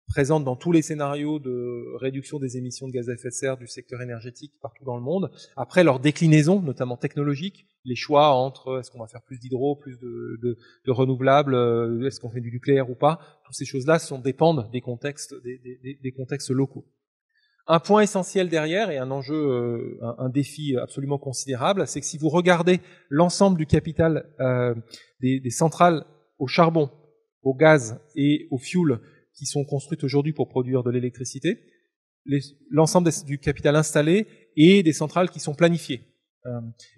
présentes dans tous les scénarios de réduction des émissions de gaz à effet de serre du secteur énergétique partout dans le monde. Après, leur déclinaison, notamment technologique, les choix entre est-ce qu'on va faire plus d'hydro, plus de renouvelables, est-ce qu'on fait du nucléaire ou pas, toutes ces choses-là dépendent des contextes locaux. Un point essentiel derrière et un enjeu, un défi absolument considérable, c'est que si vous regardez l'ensemble du capital des centrales au charbon, au gaz et au fioul qui sont construites aujourd'hui pour produire de l'électricité, l'ensemble du capital installé et des centrales qui sont planifiées.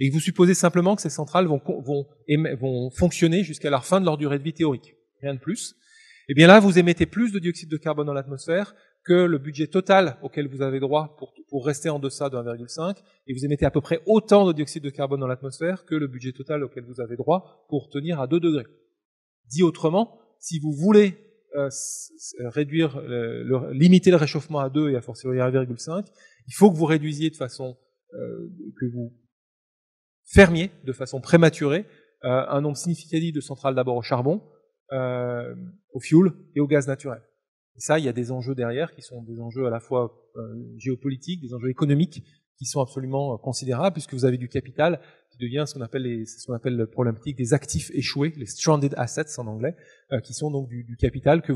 Et vous supposez simplement que ces centrales vont fonctionner jusqu'à la fin de leur durée de vie théorique, rien de plus. Et bien là, vous émettez plus de dioxyde de carbone dans l'atmosphère que le budget total auquel vous avez droit pour rester en deçà de 1,5, et vous émettez à peu près autant de dioxyde de carbone dans l'atmosphère que le budget total auquel vous avez droit pour tenir à 2 degrés. Dit autrement, si vous voulez limiter le réchauffement à 2 et à fortiori à 1,5, il faut que vous réduisiez de façon que vous fermiez de façon prématurée un nombre significatif de centrales d'abord au charbon, au fioul et au gaz naturel. Et ça, il y a des enjeux derrière qui sont des enjeux à la fois géopolitiques, des enjeux économiques qui sont absolument considérables puisque vous avez du capital qui devient ce qu'on appelle la problématique des actifs échoués, les stranded assets en anglais, qui sont donc du capital que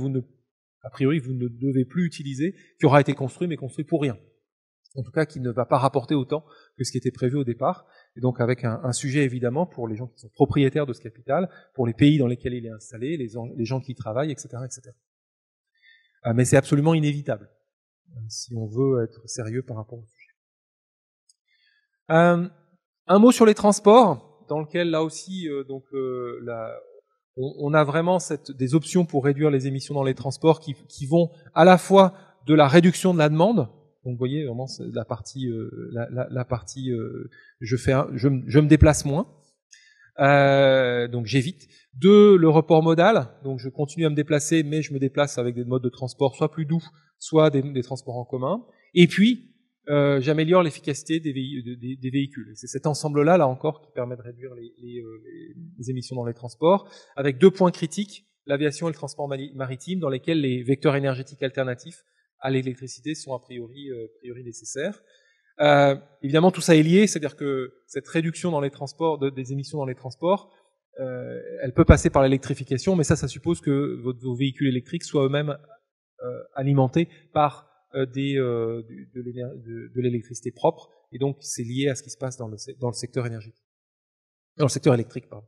a priori, vous ne devez plus utiliser, qui aura été construit mais construit pour rien. En tout cas, qui ne va pas rapporter autant que ce qui était prévu au départ. Et donc avec un sujet évidemment pour les gens qui sont propriétaires de ce capital, pour les pays dans lesquels il est installé, les gens qui y travaillent, etc., etc. Mais c'est absolument inévitable si on veut être sérieux par rapport au sujet. Un mot sur les transports, dans lequel là aussi, on a vraiment des options pour réduire les émissions dans les transports qui vont à la fois de la réduction de la demande. Donc vous voyez vraiment la partie je me déplace moins, donc j'évite. Le report modal, donc je continue à me déplacer, mais je me déplace avec des modes de transport soit plus doux, soit des transports en commun. Et puis j'améliore l'efficacité des véhicules. C'est cet ensemble-là, là encore, qui permet de réduire les émissions dans les transports, avec 2 points critiques, l'aviation et le transport maritime, dans lesquels les vecteurs énergétiques alternatifs à l'électricité sont a priori nécessaires. Évidemment, tout ça est lié, c'est-à-dire que cette réduction dans les transports, des émissions dans les transports, elle peut passer par l'électrification, mais ça suppose que vos véhicules électriques soient eux-mêmes alimentés par de l'électricité propre, et donc c'est lié à ce qui se passe dans le secteur énergétique, dans le secteur électrique, pardon.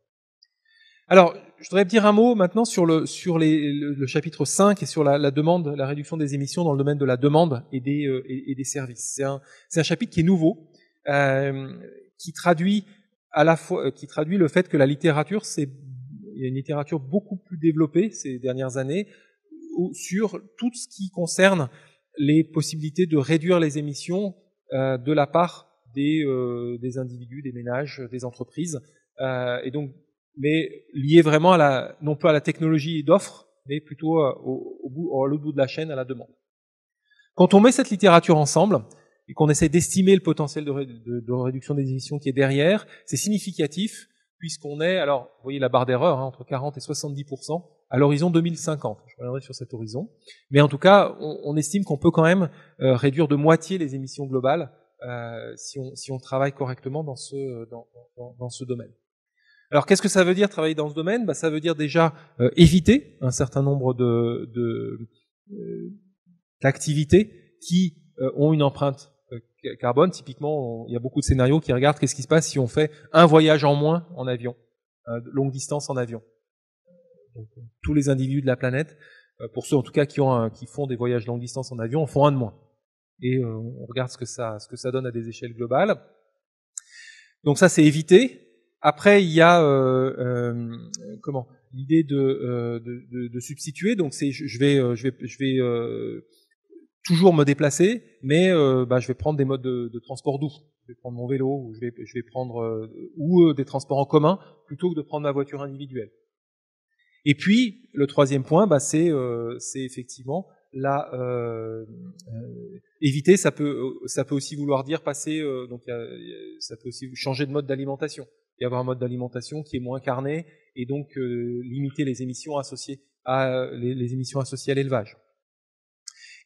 Alors, je voudrais dire un mot maintenant sur le chapitre 5 et sur la demande, la réduction des émissions dans le domaine de la demande et des services. C'est un chapitre qui est nouveau, qui traduit le fait que la littérature, il y a une littérature beaucoup plus développée ces dernières années sur tout ce qui concerne les possibilités de réduire les émissions de la part des individus, des ménages, des entreprises, et donc mais lié vraiment non pas à la technologie d'offre, mais plutôt à l'autre bout de la chaîne, à la demande. Quand on met cette littérature ensemble et qu'on essaie d'estimer le potentiel de réduction des émissions qui est derrière, c'est significatif puisqu'on est, alors vous voyez la barre d'erreur, entre 40 et 70% à l'horizon 2050. Je reviendrai sur cet horizon. Mais en tout cas, on estime qu'on peut quand même réduire de moitié les émissions globales si on travaille correctement dans ce domaine. Alors, qu'est-ce que ça veut dire travailler dans ce domaine ? Ça veut dire déjà éviter un certain nombre d'activités qui ont une empreinte carbone. Typiquement, il y a beaucoup de scénarios qui regardent qu'est-ce qui se passe si on fait un voyage en moins en avion, longue distance en avion. Donc, tous les individus de la planète, pour ceux en tout cas qui font des voyages longue distance en avion, en font un de moins. Et on regarde ce que ça donne à des échelles globales. Donc ça, c'est éviter. Après, il y a l'idée de substituer. Donc je vais toujours me déplacer, mais je vais prendre des modes de transport doux. Je vais prendre mon vélo, ou je vais prendre des transports en commun plutôt que de prendre ma voiture individuelle. Et puis le troisième point, c'est effectivement éviter. Ça peut aussi vouloir dire passer. Ça peut aussi changer de mode d'alimentation. Et avoir un mode d'alimentation qui est moins carné et donc limiter les émissions associées les émissions associées à l'élevage.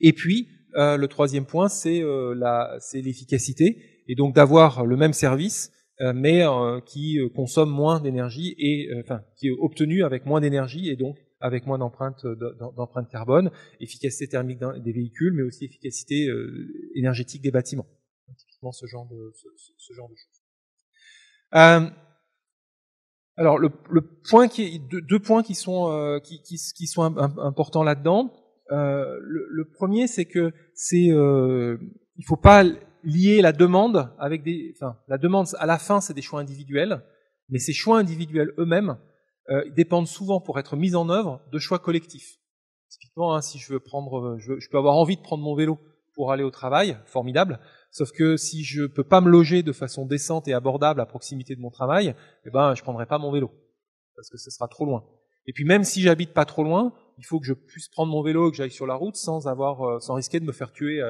Et puis le troisième point, c'est l'efficacité et donc d'avoir le même service mais qui consomme moins d'énergie et qui est obtenu avec moins d'énergie et donc avec moins d'empreinte carbone, efficacité thermique des véhicules, mais aussi efficacité énergétique des bâtiments. Typiquement ce genre de choses. Alors deux points qui sont importants là-dedans. Le premier, c'est que il faut pas lier la demande avec la demande à la fin, c'est des choix individuels, mais ces choix individuels eux-mêmes dépendent souvent, pour être mis en œuvre, de choix collectifs. Typiquement, si je peux avoir envie de prendre mon vélo pour aller au travail, formidable. Sauf que si je peux pas me loger de façon décente et abordable à proximité de mon travail, je prendrai pas mon vélo parce que ce sera trop loin. Et puis même si j'habite pas trop loin, il faut que je puisse prendre mon vélo et que j'aille sur la route sans risquer de me faire tuer,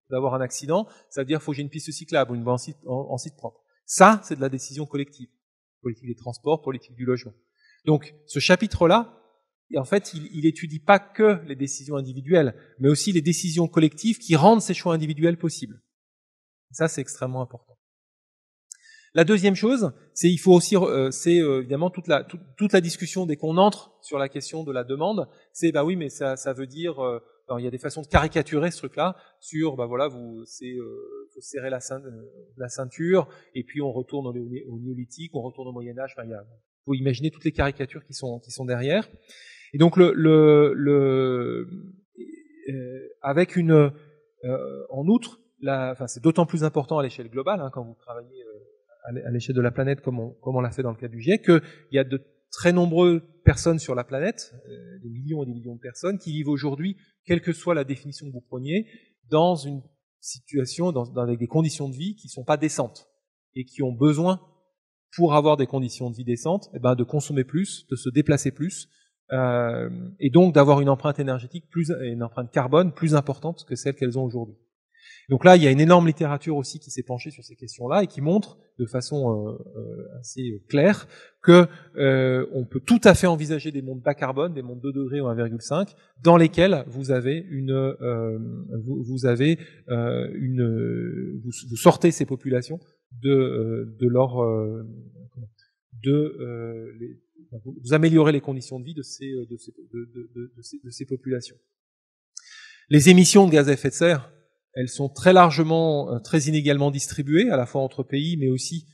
d'avoir un accident. Ça veut dire qu'il faut que j'ai une piste cyclable ou une voie en site propre. Ça, c'est de la décision collective. Politique des transports, politique du logement. Donc ce chapitre-là, en fait, il étudie pas que les décisions individuelles, mais aussi les décisions collectives qui rendent ces choix individuels possibles. Ça, c'est extrêmement important. La deuxième chose, il faut aussi, évidemment toute la discussion dès qu'on entre sur la question de la demande, c'est oui, mais ça veut dire, il y a des façons de caricaturer ce truc-là sur, faut serrer la ceinture, et puis on retourne au néolithique, on retourne au Moyen Âge. Faut imaginer toutes les caricatures qui sont derrière. Et donc avec en outre, c'est d'autant plus important à l'échelle globale quand vous travaillez à l'échelle de la planète comme on l'a fait dans le cas du GIEC, qu'il y a de très nombreuses personnes sur la planète, des millions et des millions de personnes qui vivent aujourd'hui, quelle que soit la définition que vous preniez, dans une situation, avec des conditions de vie qui ne sont pas décentes et qui ont besoin, pour avoir des conditions de vie décentes, de consommer plus, de se déplacer plus, et donc d'avoir une empreinte énergétique une empreinte carbone plus importante que celle qu'elles ont aujourd'hui. Donc là, il y a une énorme littérature aussi qui s'est penchée sur ces questions-là et qui montre de façon assez claire que on peut tout à fait envisager des mondes bas carbone, des mondes 2 degrés ou 1,5, dans lesquels vous sortez ces populations vous améliorez les conditions de vie de ces populations. Les émissions de gaz à effet de serre, elles sont très largement, très inégalement distribuées, à la fois entre pays, mais aussi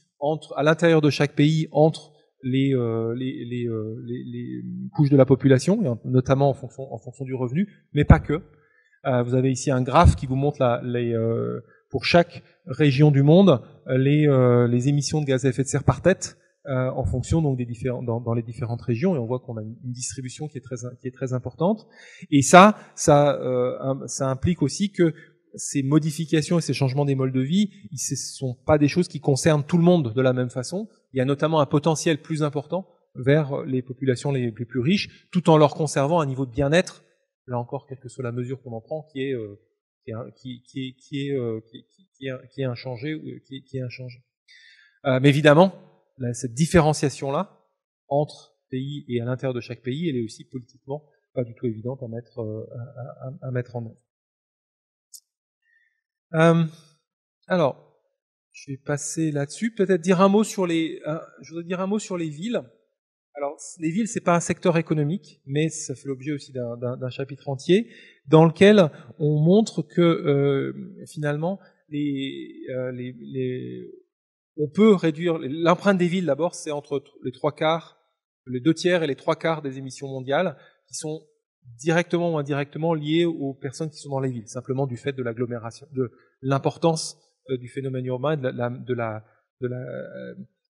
à l'intérieur de chaque pays, entre les couches de la population, notamment en fonction du revenu, mais pas que. Vous avez ici un graphe qui vous montre pour chaque région du monde les émissions de gaz à effet de serre par tête en fonction donc dans les différentes régions, et on voit qu'on a une distribution qui est très importante. Et ça implique aussi que ces modifications et ces changements des modes de vie, ce ne sont pas des choses qui concernent tout le monde de la même façon. Il y a notamment un potentiel plus important vers les populations les plus riches, tout en leur conservant un niveau de bien-être, là encore, quelle que soit la mesure qu'on en prend, qui est inchangé. Mais évidemment, cette différenciation-là entre pays et à l'intérieur de chaque pays, elle est aussi politiquement pas du tout évidente à mettre en œuvre. Alors, je vais passer là-dessus. Peut-être dire un mot sur je voudrais dire un mot sur les villes. Alors, les villes, c'est pas un secteur économique, mais ça fait l'objet aussi d'un chapitre entier dans lequel on montre que finalement, on peut réduire l'empreinte des villes. D'abord, c'est entre les 2 tiers et les 3/4 des émissions mondiales qui sont directement ou indirectement liées aux personnes qui sont dans les villes, simplement du fait de l'agglomération, de l'importance du phénomène urbain, de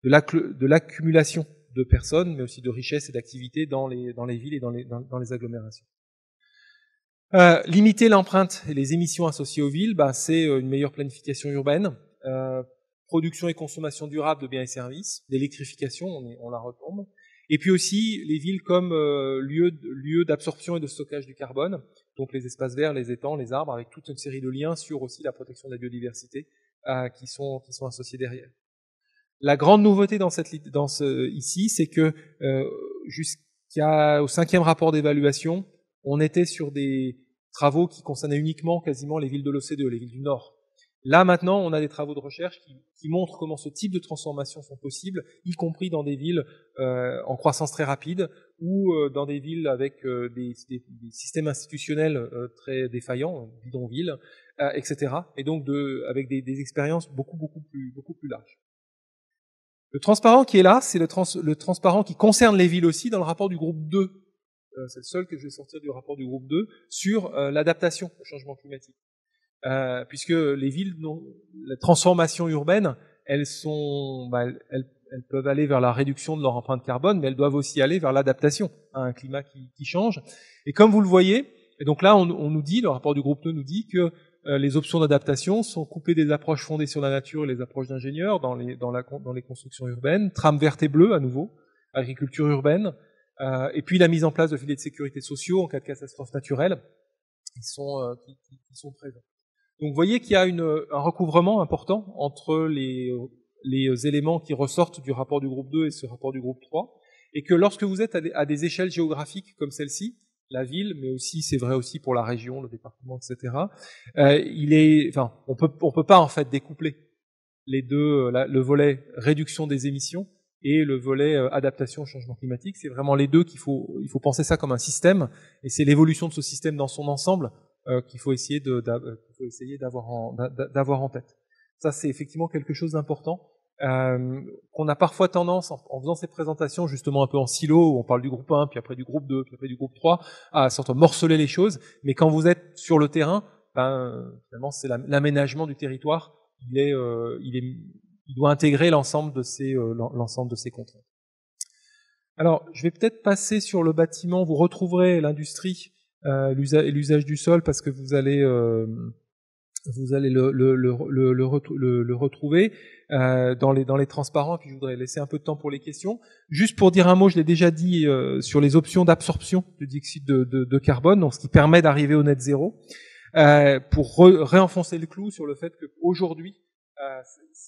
l'accumulation de personnes, mais aussi de richesses et d'activités dans les villes et dans les agglomérations. Limiter l'empreinte et les émissions associées aux villes, c'est une meilleure planification urbaine, production et consommation durable de biens et services, l'électrification, on la retombe, et puis aussi les villes comme lieu d'absorption et de stockage du carbone, donc les espaces verts, les étangs, les arbres, avec toute une série de liens sur aussi la protection de la biodiversité qui sont associés derrière. La grande nouveauté ici, c'est que jusqu'au 5e rapport d'évaluation, on était sur des travaux qui concernaient uniquement quasiment les villes de l'OCDE, les villes du Nord. Là maintenant, on a des travaux de recherche qui montrent comment ce type de transformations sont possibles, y compris dans des villes en croissance très rapide ou dans des villes avec des systèmes institutionnels très défaillants, bidonvilles, etc. Et donc avec des expériences beaucoup plus larges. Le transparent qui est là, c'est le transparent qui concerne les villes aussi dans le rapport du groupe 2. C'est le seul que je vais sortir du rapport du groupe 2 sur l'adaptation au changement climatique. Puisque les villes, la transformation urbaine, elles peuvent aller vers la réduction de leur empreinte carbone, mais elles doivent aussi aller vers l'adaptation à un climat qui change. Et comme vous le voyez, et donc là, on nous dit, le rapport du groupe 2 nous dit que les options d'adaptation sont coupées des approches fondées sur la nature et les approches d'ingénieurs dans les constructions urbaines, trame verte et bleue à nouveau, agriculture urbaine, et puis la mise en place de filets de sécurité sociaux en cas de catastrophe naturelle qui sont présents. Donc vous voyez qu'il y a un recouvrement important entre les éléments qui ressortent du rapport du groupe 2 et ce rapport du groupe 3, et que lorsque vous êtes à des échelles géographiques comme celle-ci, la ville, mais aussi c'est vrai aussi pour la région, le département, etc. On peut pas en fait découpler les deux, le volet réduction des émissions et le volet adaptation au changement climatique. C'est vraiment les deux il faut penser ça comme un système, et c'est l'évolution de ce système dans son ensemble qu'il faut essayer d'avoir en tête. Ça, c'est effectivement quelque chose d'important. Qu'on a parfois tendance, en faisant ces présentations justement un peu en silo, où on parle du groupe 1, puis après du groupe 2, puis après du groupe 3, à sorte de morceler les choses, mais quand vous êtes sur le terrain, finalement c'est l'aménagement du territoire, il doit intégrer l'ensemble de ces contraintes. Alors, je vais peut-être passer sur le bâtiment, vous retrouverez l'industrie, l'usage du sol, parce que vous allez le retrouver dans les transparents, et puis je voudrais laisser un peu de temps pour les questions. Juste pour dire un mot, je l'ai déjà dit, sur les options d'absorption du dioxyde de carbone, donc ce qui permet d'arriver au net zéro, pour réenfoncer le clou sur le fait qu'aujourd'hui,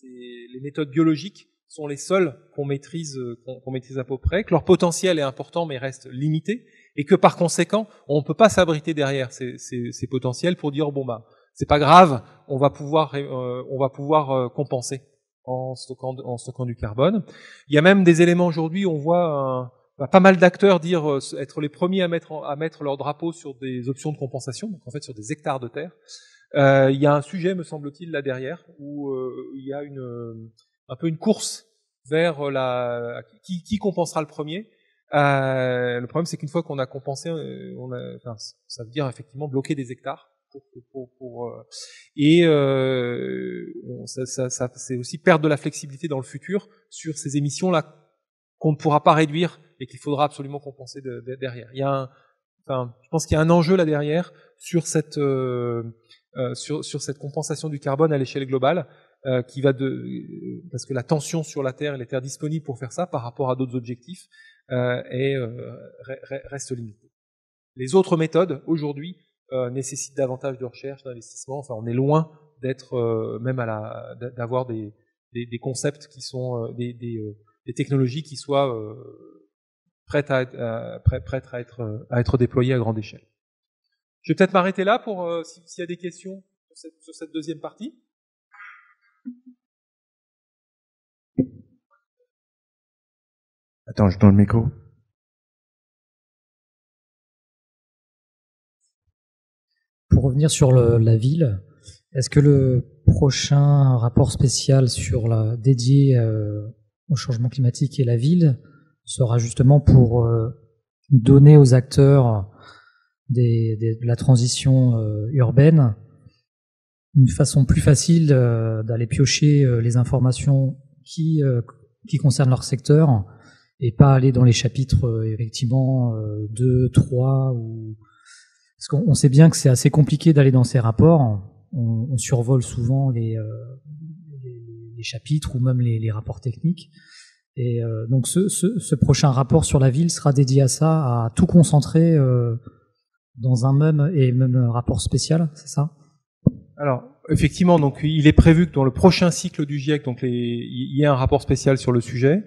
les méthodes biologiques sont les seules qu'on maîtrise à peu près, que leur potentiel est important mais reste limité, et que par conséquent, on ne peut pas s'abriter derrière ces potentiels pour dire c'est pas grave, on va pouvoir compenser en stockant du carbone. Il y a même des éléments aujourd'hui, on voit pas mal d'acteurs dire être les premiers à mettre leur drapeau sur des options de compensation, donc en fait sur des hectares de terre. Il y a un sujet, me semble-t-il, là derrière, où il y a un peu une course vers qui compensera le premier. Le problème, c'est qu'une fois qu'on a compensé, ça veut dire effectivement bloquer des hectares. Ça c'est aussi perdre de la flexibilité dans le futur sur ces émissions-là qu'on ne pourra pas réduire et qu'il faudra absolument compenser derrière. Je pense qu'il y a un enjeu là derrière sur cette compensation du carbone à l'échelle globale, parce que la tension sur la Terre et les terres disponibles pour faire ça par rapport à d'autres objectifs reste limitée. Les autres méthodes aujourd'hui nécessitent davantage de recherche, d'investissement. Enfin, on est loin d'être d'avoir des concepts qui sont des technologies qui soient prêtes à être déployées à grande échelle. Je vais peut-être m'arrêter là pour s'il y a des questions sur cette deuxième partie. Attends, je donne le micro. Pour revenir sur la ville, est-ce que le prochain rapport spécial dédié au changement climatique et la ville sera justement pour donner aux acteurs de la transition urbaine une façon plus facile d'aller piocher les informations qui concernent leur secteur et pas aller dans les chapitres effectivement 2, 3 ou... Parce qu'on sait bien que c'est assez compliqué d'aller dans ces rapports. On survole souvent les chapitres ou même les rapports techniques. Et donc ce prochain rapport sur la ville sera dédié à ça, à tout concentrer dans un même rapport spécial, c'est ça? Alors effectivement, donc il est prévu que dans le prochain cycle du GIEC, donc il y ait un rapport spécial sur le sujet.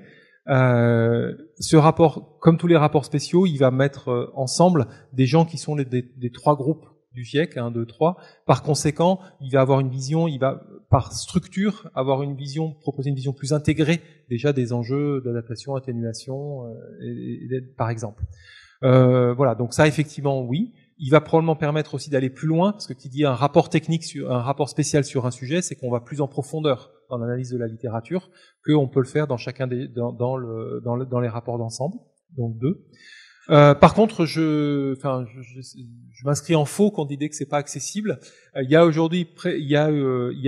Ce rapport, comme tous les rapports spéciaux, il va mettre ensemble des gens qui sont des trois groupes du GIEC, 1, 2, 3. Par conséquent, il va avoir une vision, il va par structure avoir une vision, proposer une vision plus intégrée déjà des enjeux d'adaptation, atténuation, par exemple. Voilà, donc ça effectivement oui. Il va probablement permettre aussi d'aller plus loin, parce que qui dit un rapport technique, un rapport spécial sur un sujet, c'est qu'on va plus en profondeur dans l'analyse de la littérature qu'on peut le faire dans chacun dans les rapports d'ensemble, donc 2. Par contre, je m'inscris en faux quand l'idée que c'est pas accessible. Il y a aujourd'hui, il y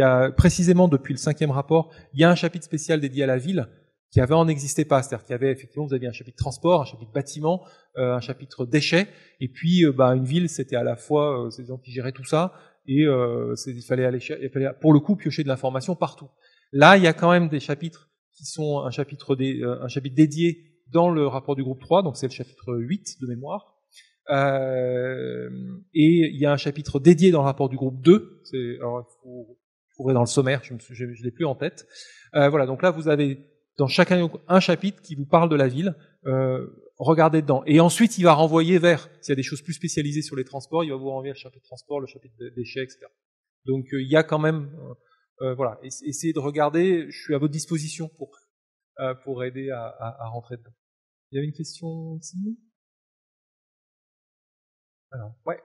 a précisément depuis le 5e rapport, il y a un chapitre spécial dédié à la ville qui avait en existait pas, c'est-à-dire qu'il y avait effectivement, vous aviez un chapitre transport, un chapitre bâtiment, un chapitre déchets, et puis une ville c'était à la fois ces gens qui géraient tout ça, et il fallait pour le coup piocher de l'information partout. Là, il y a quand même des chapitres qui sont un chapitre dédié dans le rapport du groupe 3, donc c'est le chapitre 8 de mémoire, et il y a un chapitre dédié dans le rapport du groupe 2, alors vous trouverez dans le sommaire, je l'ai plus en tête. Voilà, donc là vous avez dans chacun un chapitre qui vous parle de la ville, regardez dedans. Et ensuite, il va renvoyer vers, s'il y a des choses plus spécialisées sur les transports, il va vous renvoyer le chapitre transport, le chapitre déchets, etc. Donc il y a quand même, voilà, essayez de regarder, je suis à votre disposition pour aider à rentrer dedans. Il y avait une question ici? Alors, ouais.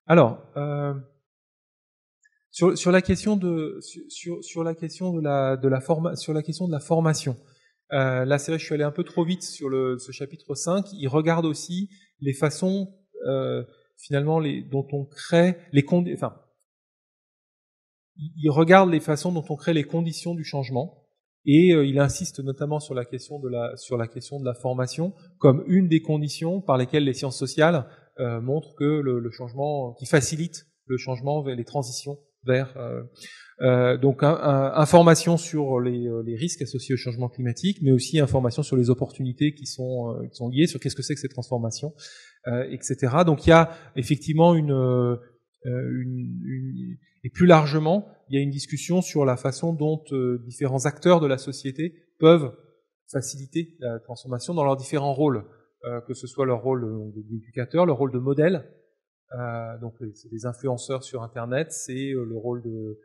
Alors, sur la question de la formation. Là, c'est vrai, je suis allé un peu trop vite sur ce chapitre 5. Il regarde aussi les façons, finalement, dont on crée il regarde les façons dont on crée les conditions du changement. Et il insiste notamment sur la question de la formation comme une des conditions par lesquelles les sciences sociales montrent que le changement, qui facilite le changement vers les transitions vers donc information sur les risques associés au changement climatique, mais aussi information sur les opportunités qui sont liées, sur qu'est-ce que c'est que ces transformations, etc. Donc il y a effectivement et plus largement, il y a une discussion sur la façon dont différents acteurs de la société peuvent faciliter la transformation dans leurs différents rôles. que ce soit leur rôle d'éducateur, leur rôle de modèle. Donc c'est des influenceurs sur Internet, c'est le rôle de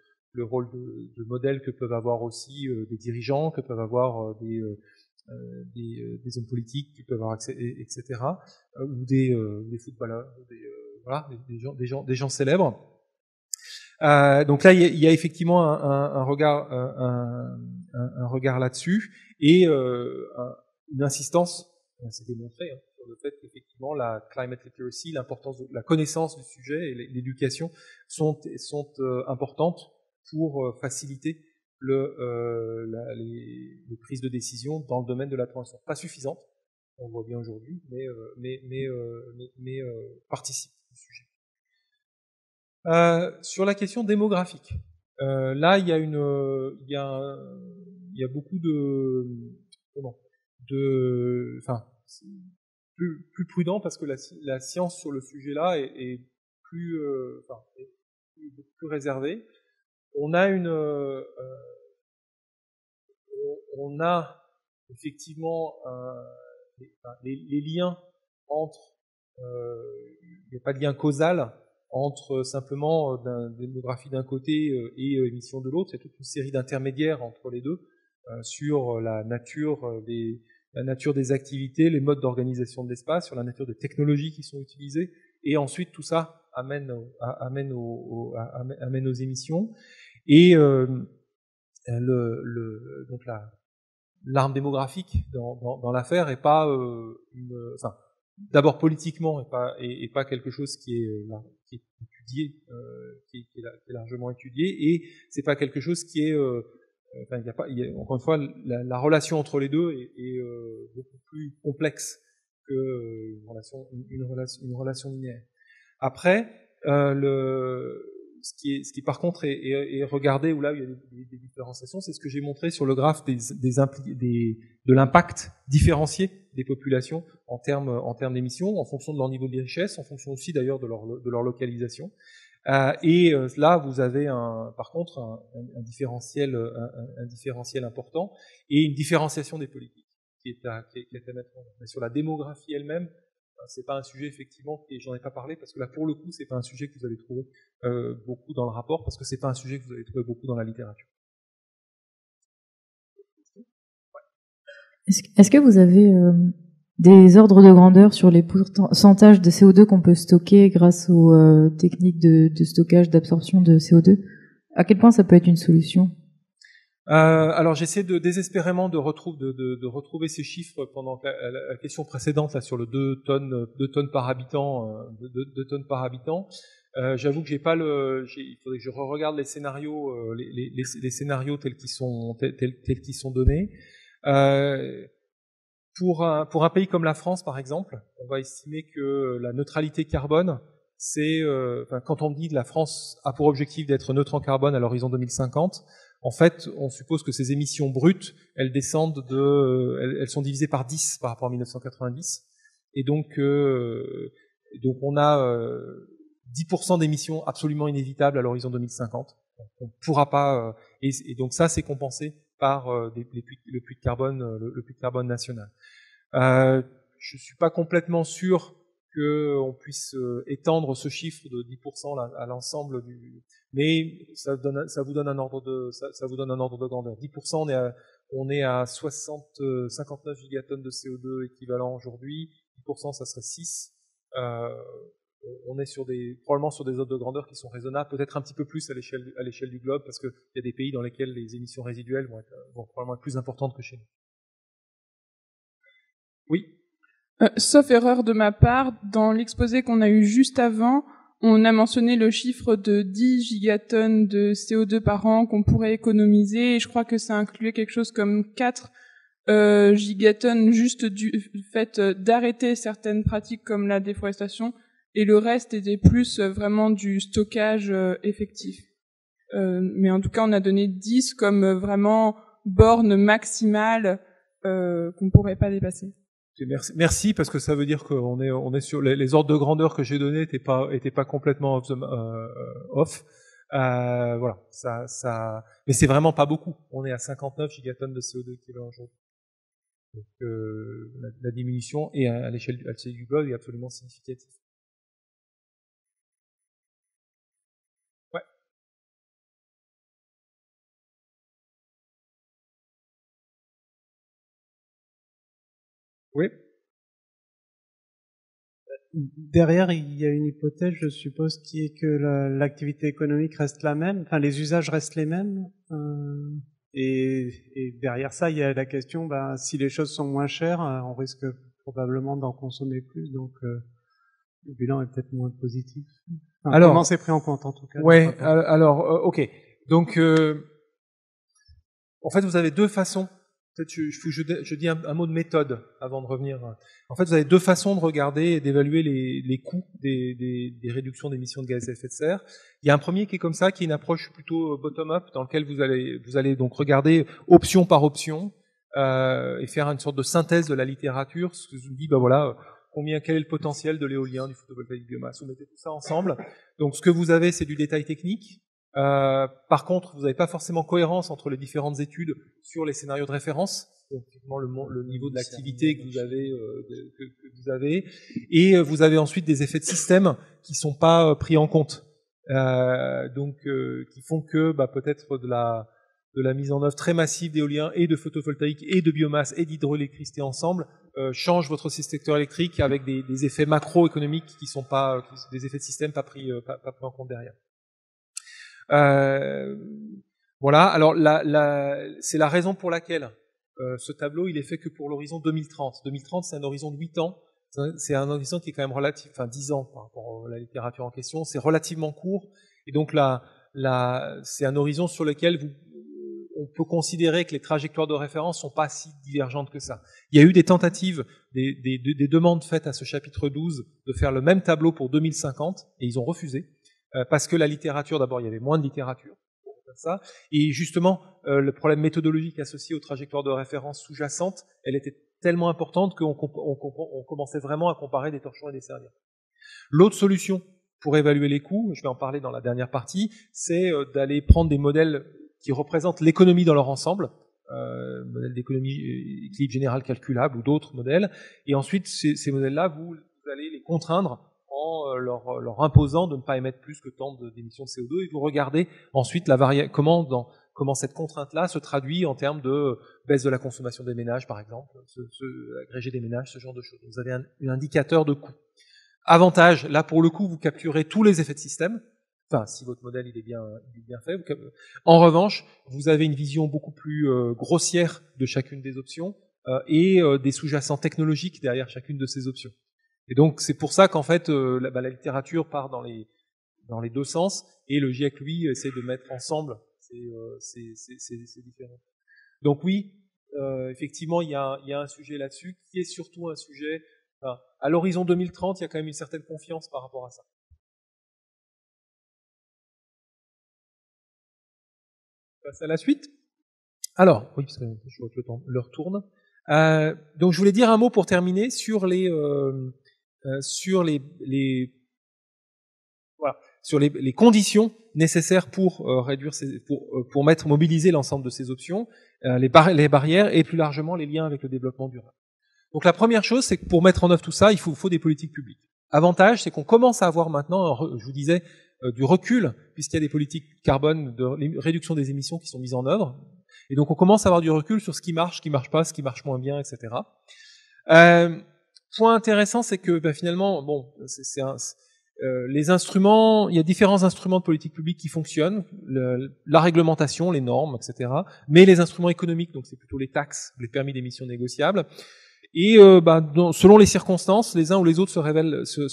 modèle que peuvent avoir aussi des dirigeants, que peuvent avoir des hommes politiques, qui peuvent avoir etc. Ou des footballeurs, voilà, des gens célèbres. Donc là, il y a effectivement un regard là-dessus et une insistance, c'est démontré, hein, sur le fait qu'effectivement la climate literacy, l'importance de la connaissance du sujet et l'éducation sont importantes pour faciliter les prises de décision dans le domaine de la transition. Pas suffisante, on le voit bien aujourd'hui, mais participe au sujet. Sur la question démographique, là il y a beaucoup plus prudent parce que la science sur le sujet là est plus réservée. On a effectivement les liens entre, il n'y a pas de lien causal entre simplement démographie d'un côté et émission de l'autre. Il y a toute une série d'intermédiaires entre les deux sur la nature des activités, les modes d'organisation de l'espace, sur la nature des technologies qui sont utilisées, et ensuite tout ça amène aux émissions. Et donc l'arme démographique dans l'affaire est pas d'abord politiquement et pas quelque chose qui est étudié, qui est largement étudié, et c'est pas quelque chose qui est encore une fois la relation entre les deux est beaucoup plus complexe que une relation linéaire. Après, ce qui par contre est regardé, où là il y a des différenciations, c'est ce que j'ai montré sur le graphe de l'impact différencié des populations en termes d'émissions, en fonction de leur niveau de richesse, en fonction aussi d'ailleurs de leur localisation. Là, vous avez par contre un différentiel important et une différenciation des politiques qui est à mettre en œuvre. Mais sur la démographie elle-même, c'est pas un sujet effectivement, et j'en ai pas parlé parce que là pour le coup c'est pas un sujet que vous allez trouver beaucoup dans le rapport, parce que c'est pas un sujet que vous allez trouver beaucoup dans la littérature. Est-ce que vous avez des ordres de grandeur sur les pourcentages de CO2 qu'on peut stocker grâce aux techniques de stockage, d'absorption de CO2? À quel point ça peut être une solution? Alors j'essaie désespérément de retrouver ces chiffres pendant la question précédente là sur le 2 tonnes par habitant. J'avoue que il faudrait que je re-regarde les scénarios, les scénarios tels qu'ils sont donnés. Pour un pays comme la France, par exemple, on va estimer que la neutralité carbone, c'est quand on dit que la France a pour objectif d'être neutre en carbone à l'horizon 2050, en fait, on suppose que ces émissions brutes, elles sont divisées par 10 par rapport à 1990, et donc on a 10% d'émissions absolument inévitables à l'horizon 2050. On ne pourra pas, et donc ça, c'est compensé par le puits de carbone national. Je suis pas complètement sûr qu'on puisse étendre ce chiffre de 10% à l'ensemble mais ça vous donne un ordre de grandeur. 10%, on est à 59 gigatonnes de CO2 équivalent aujourd'hui. 10%, ça serait 6. On est probablement sur des ordres de grandeur qui sont raisonnables, peut-être un petit peu plus à l'échelle du globe, parce qu'il y a des pays dans lesquels les émissions résiduelles vont probablement être plus importantes que chez nous. Oui. Sauf erreur de ma part, dans l'exposé qu'on a eu juste avant, on a mentionné le chiffre de 10 gigatonnes de CO2 par an qu'on pourrait économiser, et je crois que ça incluait quelque chose comme 4 gigatonnes juste du fait d'arrêter certaines pratiques comme la déforestation, et le reste était plus vraiment du stockage effectif. Mais en tout cas, on a donné 10 comme vraiment borne maximale qu'on pourrait pas dépasser. Merci, parce que ça veut dire qu'on est sur les ordres de grandeur que j'ai donnés étaient pas complètement off. Voilà, mais c'est vraiment pas beaucoup. On est à 59 gigatonnes de CO2 équivalent aujourd'hui. Donc la diminution est à l'échelle du globe est absolument significative. Ouais. Oui. Derrière, il y a une hypothèse, je suppose, qui est que l'activité économique reste la même, enfin les usages restent les mêmes. Et derrière ça, il y a la question, si les choses sont moins chères, on risque probablement d'en consommer plus, donc le bilan est peut-être moins positif. Enfin, alors, comment c'est pris en compte en tout cas? Ouais, alors, ok. Donc, en fait, vous avez deux façons. Peut-être je dis un mot de méthode avant de revenir. En fait, vous avez deux façons de regarder et d'évaluer les coûts des réductions d'émissions de gaz à effet de serre. Il y a un premier qui est comme ça, qui est une approche plutôt bottom-up, dans lequel vous allez donc regarder option par option et faire une sorte de synthèse de la littérature. Ce que je vous dis, voilà, quel est le potentiel de l'éolien, du photovoltaïque, biomasse. Vous mettez tout ça ensemble. Donc, ce que vous avez, c'est du détail technique. Par contre, vous n'avez pas forcément cohérence entre les différentes études sur les scénarios de référence, donc le niveau de l'activité que vous avez, et vous avez ensuite des effets de système qui sont pas pris en compte, qui font que peut-être de la mise en œuvre très massive d'éolien et de photovoltaïque et de biomasse et d'hydroélectricité ensemble change votre secteur électrique avec des effets macroéconomiques qui sont pas des effets de système pas pris en compte derrière. Voilà. Alors c'est la raison pour laquelle ce tableau il est fait que pour l'horizon 2030. 2030, c'est un horizon de 8 ans. C'est un horizon qui est quand même relatif, 10 ans par rapport à la littérature en question. C'est relativement court, et donc c'est un horizon sur lequel on peut considérer que les trajectoires de référence sont pas si divergentes que ça. Il y a eu des tentatives, des demandes faites à ce chapitre 12 de faire le même tableau pour 2050, et ils ont refusé. Parce que la littérature, d'abord, il y avait moins de littérature pour faire ça, et justement, le problème méthodologique associé aux trajectoires de référence sous-jacentes, elle était tellement importante qu'on commençait vraiment à comparer des torchons et des cernières. L'autre solution pour évaluer les coûts, je vais en parler dans la dernière partie, c'est d'aller prendre des modèles qui représentent l'économie dans leur ensemble, modèle d'économie équilibre général calculable ou d'autres modèles, et ensuite, ces modèles-là, vous allez les contraindre en leur imposant de ne pas émettre plus que tant d'émissions de CO2, et vous regardez ensuite comment cette contrainte-là se traduit en termes de baisse de la consommation des ménages, par exemple, agrégé des ménages, ce genre de choses. Vous avez un indicateur de coût. Avantage, là pour le coup, vous capturez tous les effets de système, si votre modèle il est bien fait. En revanche, vous avez une vision beaucoup plus grossière de chacune des options et des sous-jacents technologiques derrière chacune de ces options. Et donc c'est pour ça qu'en fait la littérature part dans les deux sens, et le GIEC lui essaie de mettre ensemble ces différents. Donc oui, effectivement il y a un sujet là-dessus qui est surtout un sujet. À l'horizon 2030, il y a quand même une certaine confiance par rapport à ça. On passe à la suite. Alors oui, parce que je vois que le temps leur tourne. Donc je voulais dire un mot pour terminer sur les conditions nécessaires pour réduire pour mobiliser l'ensemble de ces options, les barrières et plus largement les liens avec le développement durable. Donc la première chose, c'est que pour mettre en œuvre tout ça, il faut des politiques publiques. Avantage, c'est qu'on commence à avoir maintenant, je vous disais, du recul, puisqu'il y a des politiques carbone de réduction des émissions qui sont mises en œuvre, et donc on commence à avoir du recul sur ce qui marche pas, ce qui marche moins bien, etc. Point intéressant, c'est que finalement, les instruments, il y a différents instruments de politique publique qui fonctionnent, la réglementation, les normes, etc. Mais les instruments économiques, donc c'est plutôt les taxes, les permis d'émissions négociables. Et selon les circonstances, les uns ou les autres se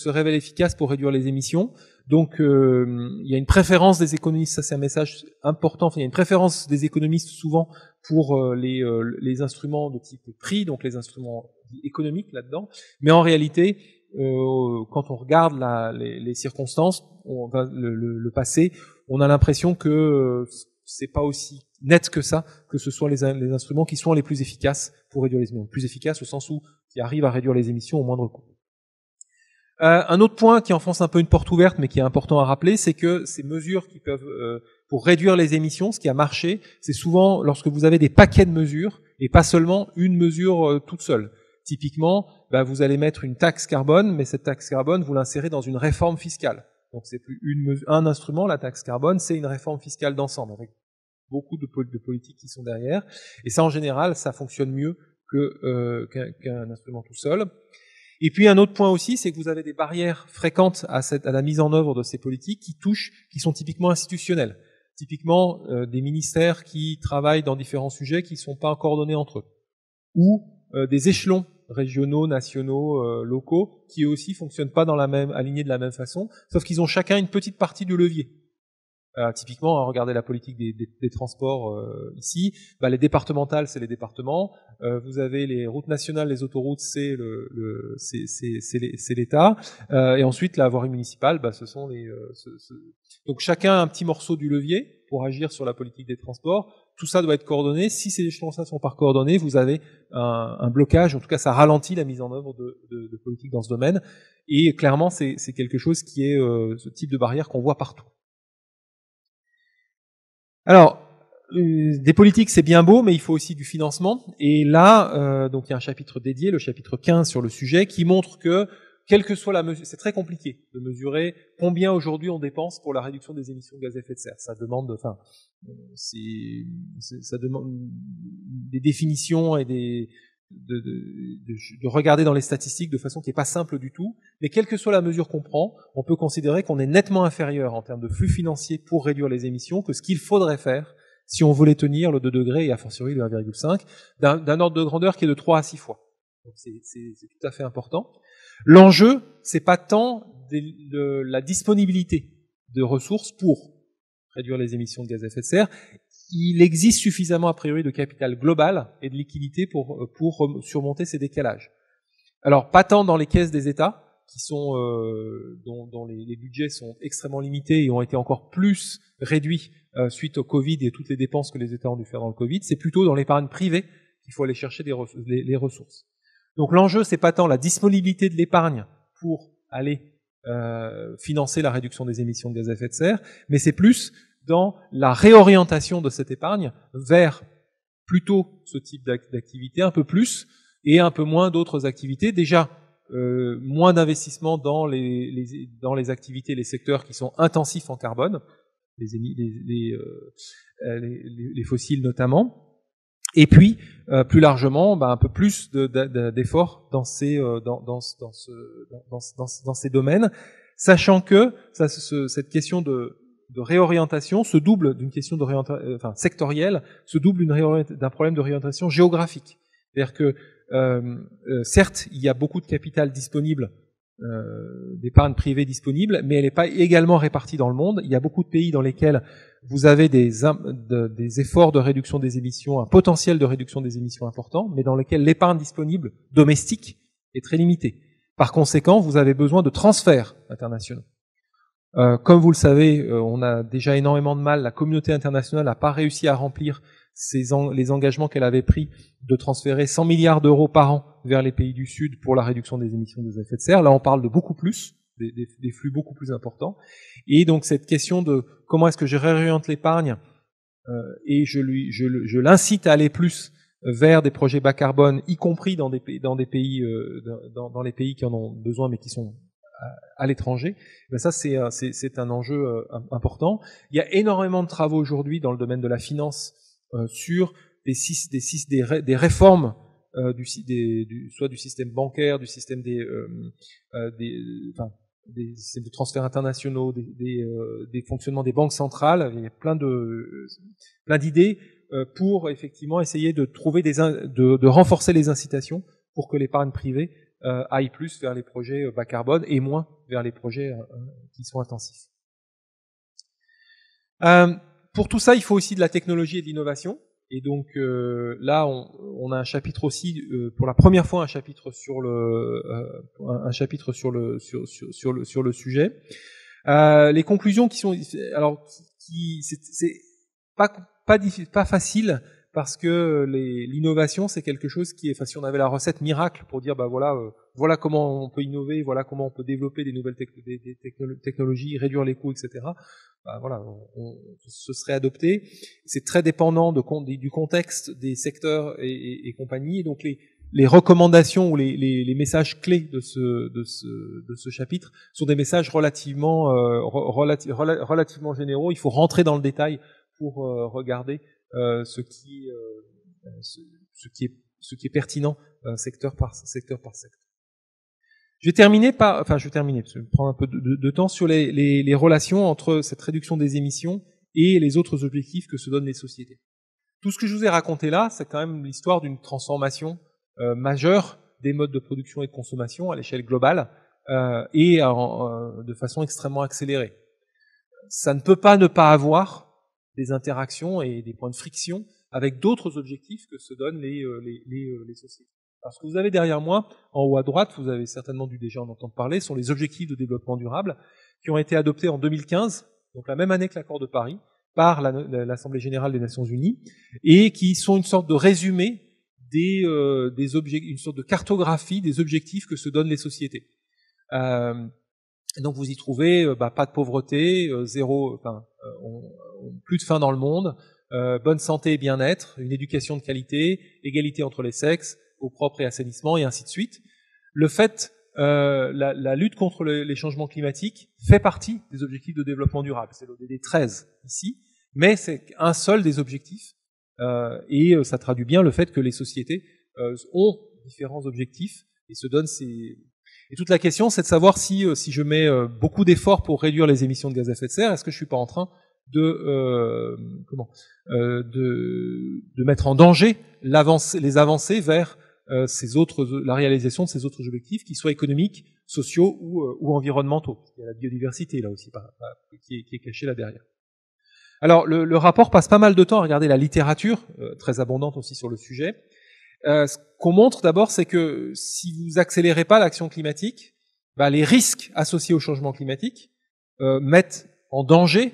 révèlent efficaces pour réduire les émissions. Donc il y a une préférence des économistes, ça c'est un message important, il y a une préférence des économistes souvent pour les instruments de type prix, donc les instruments économiques là-dedans. Mais en réalité, quand on regarde les circonstances, le passé, on a l'impression que c'est pas aussi net que ça, que ce soit les instruments qui sont les plus efficaces pour réduire les émissions. Plus efficaces au sens où qui arrivent à réduire les émissions au moindre coût. Un autre point qui enfonce un peu une porte ouverte, mais qui est important à rappeler, c'est que ces mesures qui peuvent pour réduire les émissions, ce qui a marché, c'est souvent lorsque vous avez des paquets de mesures et pas seulement une mesure toute seule. Typiquement, vous allez mettre une taxe carbone, mais cette taxe carbone, vous l'insérez dans une réforme fiscale. Donc c'est plus un instrument, la taxe carbone, c'est une réforme fiscale d'ensemble, avec beaucoup de politiques qui sont derrière. Et ça, en général, ça fonctionne mieux qu'un instrument tout seul. Et puis un autre point aussi, c'est que vous avez des barrières fréquentes à la mise en œuvre de ces politiques qui sont typiquement institutionnelles. Typiquement des ministères qui travaillent dans différents sujets qui ne sont pas coordonnés entre eux. Ou des échelons régionaux, nationaux, locaux, qui eux aussi fonctionnent pas alignés de la même façon, sauf qu'ils ont chacun une petite partie du levier. Typiquement, regardez la politique des transports ici. Les départementales, c'est les départements. Vous avez les routes nationales, les autoroutes, c'est l'État. Et ensuite, la voirie municipale, ce sont donc chacun a un petit morceau du levier pour agir sur la politique des transports. Tout ça doit être coordonné. Si ces échelons-là ne sont pas coordonnés, vous avez un blocage. En tout cas, ça ralentit la mise en œuvre de politiques dans ce domaine. Et clairement, c'est quelque chose qui est ce type de barrière qu'on voit partout. Alors, des politiques, c'est bien beau, mais il faut aussi du financement. Et là, donc il y a un chapitre dédié, le chapitre 15 sur le sujet, qui montre que, quelle que soit la mesure, c'est très compliqué de mesurer combien aujourd'hui on dépense pour la réduction des émissions de gaz à effet de serre. Ça demande, ça demande des définitions et de regarder dans les statistiques de façon qui n'est pas simple du tout. Mais quelle que soit la mesure qu'on prend, on peut considérer qu'on est nettement inférieur en termes de flux financiers pour réduire les émissions que ce qu'il faudrait faire si on voulait tenir le 2 degrés et a fortiori le 1,5 d'un ordre de grandeur qui est de 3 à 6 fois. Donc c'est tout à fait important. L'enjeu, c'est pas tant la disponibilité de ressources pour réduire les émissions de gaz à effet de serre. Il existe suffisamment a priori de capital global et de liquidité pour surmonter ces décalages. Alors pas tant dans les caisses des États, qui sont dont les budgets sont extrêmement limités et ont été encore plus réduits suite au Covid et toutes les dépenses que les États ont dû faire dans le Covid. C'est plutôt dans l'épargne privée qu'il faut aller chercher les ressources. Donc l'enjeu, c'est pas tant la disponibilité de l'épargne pour aller financer la réduction des émissions de gaz à effet de serre, mais c'est plus dans la réorientation de cette épargne vers plutôt ce type d'activité, un peu plus, et un peu moins d'autres activités. Déjà, moins d'investissement dans les activités, les secteurs qui sont intensifs en carbone, les fossiles notamment. Et puis, plus largement, un peu plus d'efforts dans ces domaines, sachant que cette question de réorientation se double d'une question sectorielle, se double d'un problème de réorientation géographique. C'est-à-dire que certes, il y a beaucoup de capital disponible, d'épargne privée disponible, mais elle n'est pas également répartie dans le monde. Il y a beaucoup de pays dans lesquels vous avez des efforts de réduction des émissions, un potentiel de réduction des émissions important, mais dans lesquels l'épargne disponible domestique est très limitée. Par conséquent, vous avez besoin de transferts internationaux. Comme vous le savez, on a déjà énormément de mal, la communauté internationale n'a pas réussi à remplir les engagements qu'elle avait pris de transférer 100 milliards d'euros par an vers les pays du Sud pour la réduction des émissions de gaz à effet de serre. Là, on parle de beaucoup plus, des flux beaucoup plus importants. Et donc, cette question de comment est-ce que je réoriente l'épargne et je l'incite à aller plus vers des projets bas carbone, y compris dans les pays qui en ont besoin, mais qui sont à l'étranger, ça c'est un enjeu important. Il y a énormément de travaux aujourd'hui dans le domaine de la finance sur des réformes soit du système bancaire, du système des systèmes de transferts internationaux, des fonctionnements des banques centrales. Il y a plein d'idées pour effectivement essayer de trouver de renforcer les incitations pour que l'épargne privée aille plus vers les projets bas carbone et moins vers les projets qui sont intensifs. Pour tout ça, il faut aussi de la technologie et de l'innovation. Et donc là, on a un chapitre aussi, pour la première fois, un chapitre sur le sujet. Les conclusions qui sont, alors, c'est pas facile parce que l'innovation, c'est quelque chose qui est, enfin, si on avait la recette miracle pour dire, bah voilà, voilà comment on peut innover, voilà comment on peut développer des nouvelles technologies, réduire les coûts, etc. Bah voilà, ce serait adopté. C'est très dépendant du contexte des secteurs et compagnie. Donc les recommandations ou les messages clés de ce chapitre sont des messages relativement généraux. Il faut rentrer dans le détail pour regarder ce qui est pertinent secteur par secteur. Je vais terminer, parce que je vais prendre un peu de temps sur les relations entre cette réduction des émissions et les autres objectifs que se donnent les sociétés. Tout ce que je vous ai raconté là, c'est quand même l'histoire d'une transformation majeure des modes de production et de consommation à l'échelle globale et de façon extrêmement accélérée. Ça ne peut pas ne pas avoir des interactions et des points de friction avec d'autres objectifs que se donnent les sociétés. Alors, ce que vous avez derrière moi, en haut à droite, vous avez certainement dû déjà en entendre parler, sont les objectifs de développement durable qui ont été adoptés en 2015, donc la même année que l'accord de Paris, par l'Assemblée générale des Nations Unies, et qui sont une sorte de résumé une sorte de cartographie des objectifs que se donnent les sociétés. Donc vous y trouvez pas de pauvreté, plus de faim dans le monde, bonne santé et bien-être, une éducation de qualité, égalité entre les sexes, eau propre et assainissement, et ainsi de suite. Le fait, la lutte contre les changements climatiques fait partie des objectifs de développement durable. C'est l'ODD 13 ici, mais c'est un seul des objectifs, et ça traduit bien le fait que les sociétés ont différents objectifs et se donnent ces... Et toute la question, c'est de savoir si je mets beaucoup d'efforts pour réduire les émissions de gaz à effet de serre, est-ce que je suis pas en train de mettre en danger les avancées vers la réalisation de ces autres objectifs, qu'ils soient économiques, sociaux ou environnementaux. Il y a la biodiversité là aussi qui est cachée là derrière. Alors le rapport passe pas mal de temps à regarder la littérature, très abondante aussi sur le sujet. Ce qu'on montre d'abord, c'est que si vous accélérez pas l'action climatique, les risques associés au changement climatique mettent en danger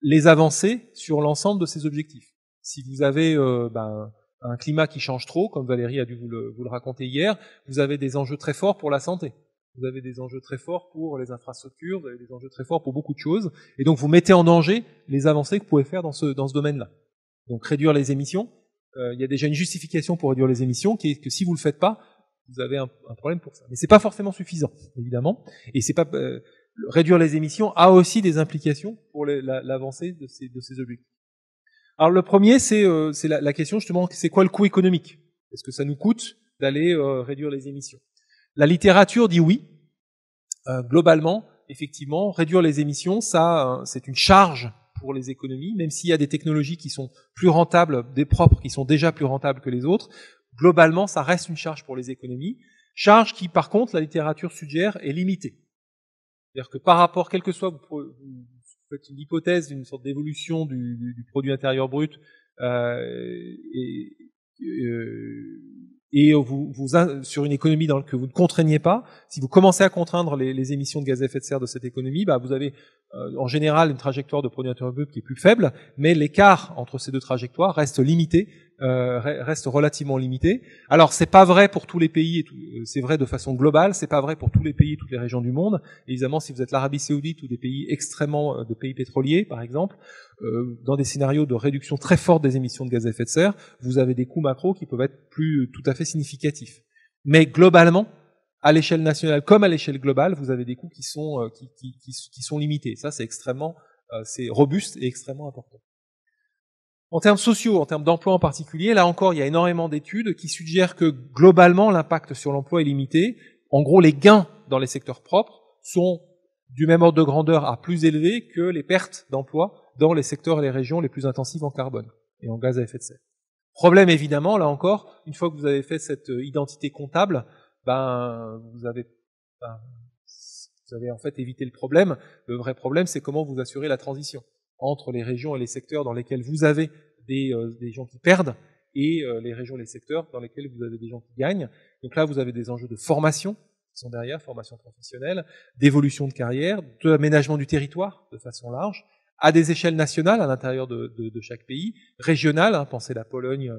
les avancées sur l'ensemble de ces objectifs. Si vous avez un climat qui change trop, comme Valérie a dû vous le raconter hier, vous avez des enjeux très forts pour la santé. Vous avez des enjeux très forts pour les infrastructures, vous avez des enjeux très forts pour beaucoup de choses, et donc vous mettez en danger les avancées que vous pouvez faire dans ce domaine-là. Donc réduire les émissions, il y a déjà une justification pour réduire les émissions, qui est que si vous le faites pas, vous avez un problème pour ça. Mais c'est pas forcément suffisant, évidemment, et c'est pas réduire les émissions a aussi des implications pour l'avancée de ces objectifs. Alors le premier, c'est la question justement, c'est quoi le coût économique? Est-ce que ça nous coûte d'aller réduire les émissions? La littérature dit oui. Globalement, effectivement, réduire les émissions, ça, c'est une charge pour les économies, même s'il y a des technologies qui sont plus rentables, des propres qui sont déjà plus rentables que les autres. Globalement, ça reste une charge pour les économies. Charge qui, par contre, la littérature suggère, est limitée. C'est-à-dire que par rapport, quel que soit, vous faites une hypothèse d'une sorte d'évolution du produit intérieur brut, et sur une économie que vous ne contraignez pas, si vous commencez à contraindre les émissions de gaz à effet de serre de cette économie, vous avez en général une trajectoire de produit intérieur brut qui est plus faible, mais l'écart entre ces deux trajectoires reste limité, reste relativement limité. Alors c'est pas vrai pour tous les pays, c'est vrai de façon globale, c'est pas vrai pour tous les pays et toutes les régions du monde. Évidemment, si vous êtes l'Arabie Saoudite ou des pays extrêmement de pays pétroliers, par exemple, dans des scénarios de réduction très forte des émissions de gaz à effet de serre, vous avez des coûts macro qui peuvent être tout à fait significatifs. Mais globalement, à l'échelle nationale comme à l'échelle globale, vous avez des coûts qui sont limités. Ça, c'est c'est robuste et extrêmement important. En termes sociaux, en termes d'emploi en particulier, là encore, il y a énormément d'études qui suggèrent que globalement, l'impact sur l'emploi est limité. En gros, les gains dans les secteurs propres sont du même ordre de grandeur à plus élevé que les pertes d'emploi dans les secteurs et les régions les plus intensives en carbone et en gaz à effet de serre. Problème évidemment, là encore, une fois que vous avez fait cette identité comptable, vous avez en fait évité le problème. Le vrai problème, c'est comment vous assurez la transition entre les régions et les secteurs dans lesquels vous avez des gens qui perdent et les régions et les secteurs dans lesquels vous avez des gens qui gagnent. Donc là, vous avez des enjeux de formation qui sont derrière, formation professionnelle, d'évolution de carrière, d'aménagement du territoire de façon large, à des échelles nationales à l'intérieur de chaque pays, régionales, hein, pensez la Pologne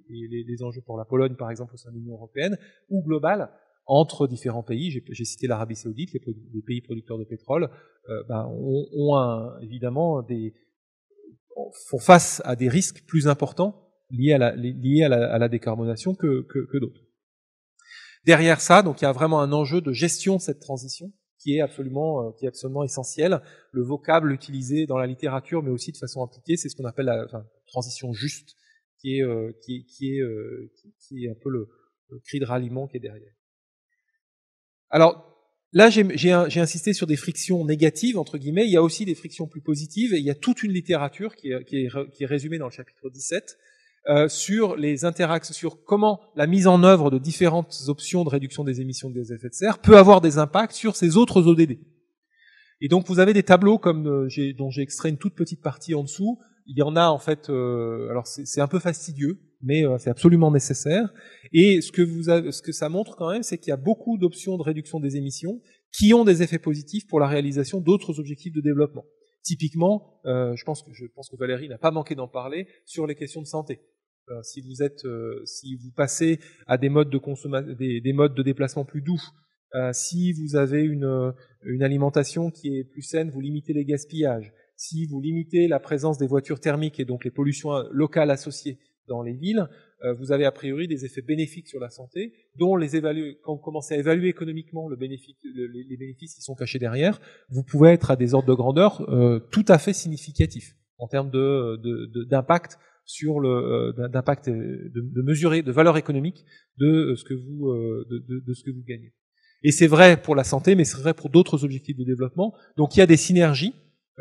et les enjeux pour la Pologne par exemple au sein de l'Union européenne, ou globales entre différents pays. J'ai cité l'Arabie Saoudite, les pays producteurs de pétrole ont évidemment font face à des risques plus importants liés à la décarbonation que d'autres. Derrière ça, donc il y a vraiment un enjeu de gestion de cette transition qui est absolument essentiel. Le vocable utilisé dans la littérature, mais aussi de façon appliquée, c'est ce qu'on appelle la transition juste, qui est un peu le cri de ralliement qui est derrière. Alors là, j'ai insisté sur des frictions négatives entre guillemets. Il y a aussi des frictions plus positives, et il y a toute une littérature qui est résumée dans le chapitre 17 sur les interactions, sur comment la mise en œuvre de différentes options de réduction des émissions de gaz à effet de serre peut avoir des impacts sur ces autres ODD. Et donc vous avez des tableaux comme dont j'ai extrait une toute petite partie en dessous. Il y en a en fait, alors c'est un peu fastidieux, mais c'est absolument nécessaire. Et ce que ça montre quand même, c'est qu'il y a beaucoup d'options de réduction des émissions qui ont des effets positifs pour la réalisation d'autres objectifs de développement. Typiquement, je pense que Valérie n'a pas manqué d'en parler sur les questions de santé. Si vous passez à des modes de des modes de déplacement plus doux, si vous avez une alimentation qui est plus saine, vous limitez les gaspillages. Si vous limitez la présence des voitures thermiques et donc les pollutions locales associées dans les villes, vous avez a priori des effets bénéfiques sur la santé, dont quand vous commencez à évaluer économiquement les bénéfices qui sont cachés derrière, vous pouvez être à des ordres de grandeur tout à fait significatifs en termes d'impact sur d'impact de mesurer de valeur économique de ce que vous gagnez. Et c'est vrai pour la santé, mais c'est vrai pour d'autres objectifs de développement. Donc il y a des synergies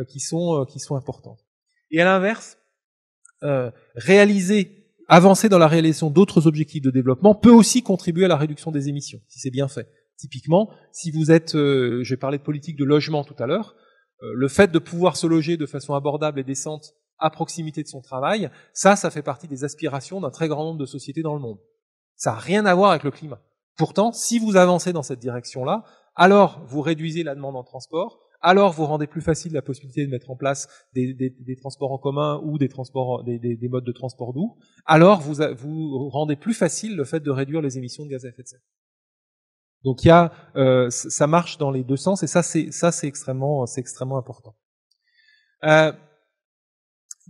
qui sont importantes. Et à l'inverse, avancer dans la réalisation d'autres objectifs de développement peut aussi contribuer à la réduction des émissions, si c'est bien fait. Typiquement, si vous êtes, je vais parler de politique de logement tout à l'heure, le fait de pouvoir se loger de façon abordable et décente à proximité de son travail, ça fait partie des aspirations d'un très grand nombre de sociétés dans le monde. Ça n'a rien à voir avec le climat. Pourtant, si vous avancez dans cette direction-là, alors vous réduisez la demande en transport, alors vous rendez plus facile la possibilité de mettre en place des transports en commun ou des modes de transport doux, alors vous rendez plus facile le fait de réduire les émissions de gaz à effet de serre. Donc ça marche dans les deux sens, et ça c'est extrêmement important.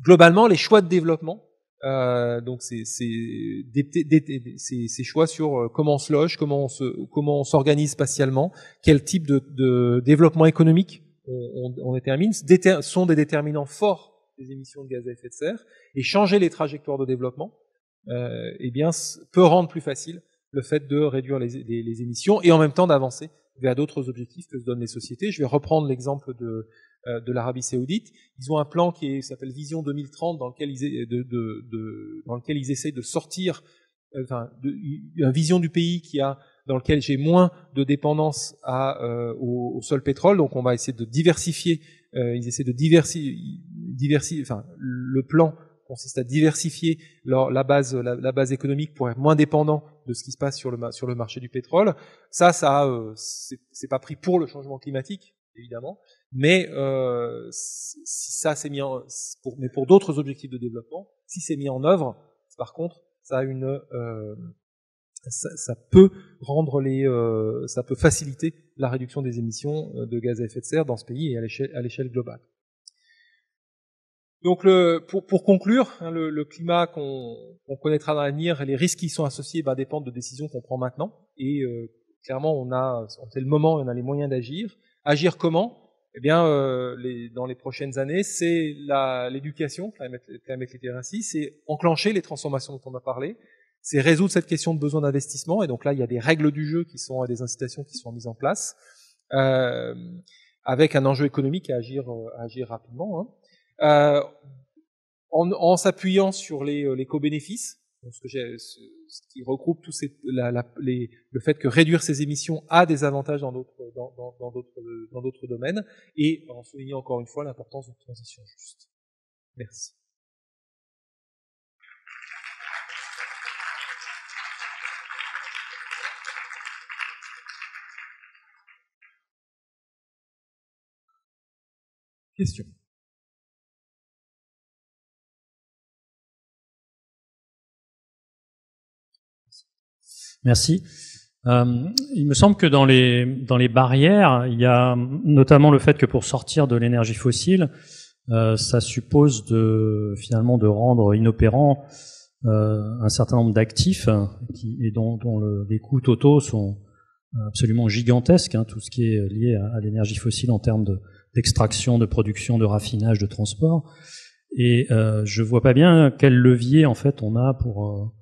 Globalement, les choix de développement, donc c'est choix sur comment on se loge, comment on s'organise spatialement, quel type de développement économique on détermine, sont des déterminants forts des émissions de gaz à effet de serre, et changer les trajectoires de développement, peut rendre plus facile le fait de réduire les émissions et en même temps d'avancer vers d'autres objectifs que se donnent les sociétés. Je vais reprendre l'exemple de l'Arabie Saoudite. Ils ont un plan qui s'appelle Vision 2030, dans lequel ils essaient de sortir, une vision du pays dans lequel j'ai moins de dépendance au seul pétrole. Donc on va essayer de diversifier. Ils essaient de diversifier. Enfin, le plan consiste à diversifier la base économique pour être moins dépendant de ce qui se passe sur le marché du pétrole. C'est pas pris pour le changement climatique, évidemment, mais si ça c'est mais pour d'autres objectifs de développement, si c'est mis en œuvre, par contre, ça peut ça peut faciliter la réduction des émissions de gaz à effet de serre dans ce pays et à l'échelle globale. Donc pour conclure, le climat qu'on connaîtra dans l'avenir et les risques qui y sont associés dépendent de décisions qu'on prend maintenant. Et clairement, c'est le moment, on a les moyens d'agir. Agir comment ? Eh bien, dans les prochaines années, c'est l'éducation, Climate Literacy, c'est enclencher les transformations dont on a parlé, c'est résoudre cette question de besoin d'investissement. Et donc là, il y a des règles du jeu des incitations qui sont mises en place, avec un enjeu économique à agir rapidement. En s'appuyant sur les co-bénéfices, ce qui regroupe le fait que réduire ces émissions a des avantages dans d'autres domaines, et en soulignant encore une fois l'importance d'une transition juste. Merci. Question. Merci. Il me semble que dans les barrières, il y a notamment le fait que pour sortir de l'énergie fossile, ça suppose finalement de rendre inopérant un certain nombre d'actifs dont les coûts totaux sont absolument gigantesques, hein, tout ce qui est lié à l'énergie fossile en termes d'extraction, de production, de raffinage, de transport. Et je vois pas bien quel levier en fait on a pour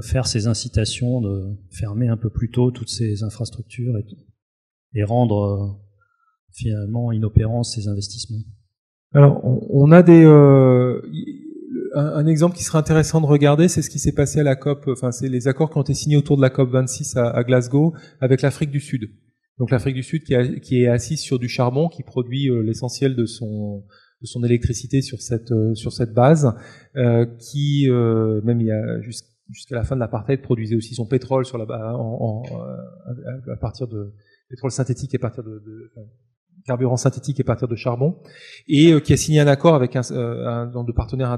faire ces incitations de fermer un peu plus tôt toutes ces infrastructures et rendre finalement inopérants ces investissements. Alors, on a un exemple qui serait intéressant de regarder, c'est ce qui s'est passé à la COP, enfin c'est les accords qui ont été signés autour de la COP 26 à Glasgow avec l'Afrique du Sud. Donc l'Afrique du Sud qui est assise sur du charbon, qui produit l'essentiel de son électricité sur cette base, qui même il y a jusqu'à la fin de l'apartheid produisait aussi son pétrole sur à partir de pétrole synthétique et à partir de carburant synthétique et à partir de charbon, et qui a signé un accord avec de partenaires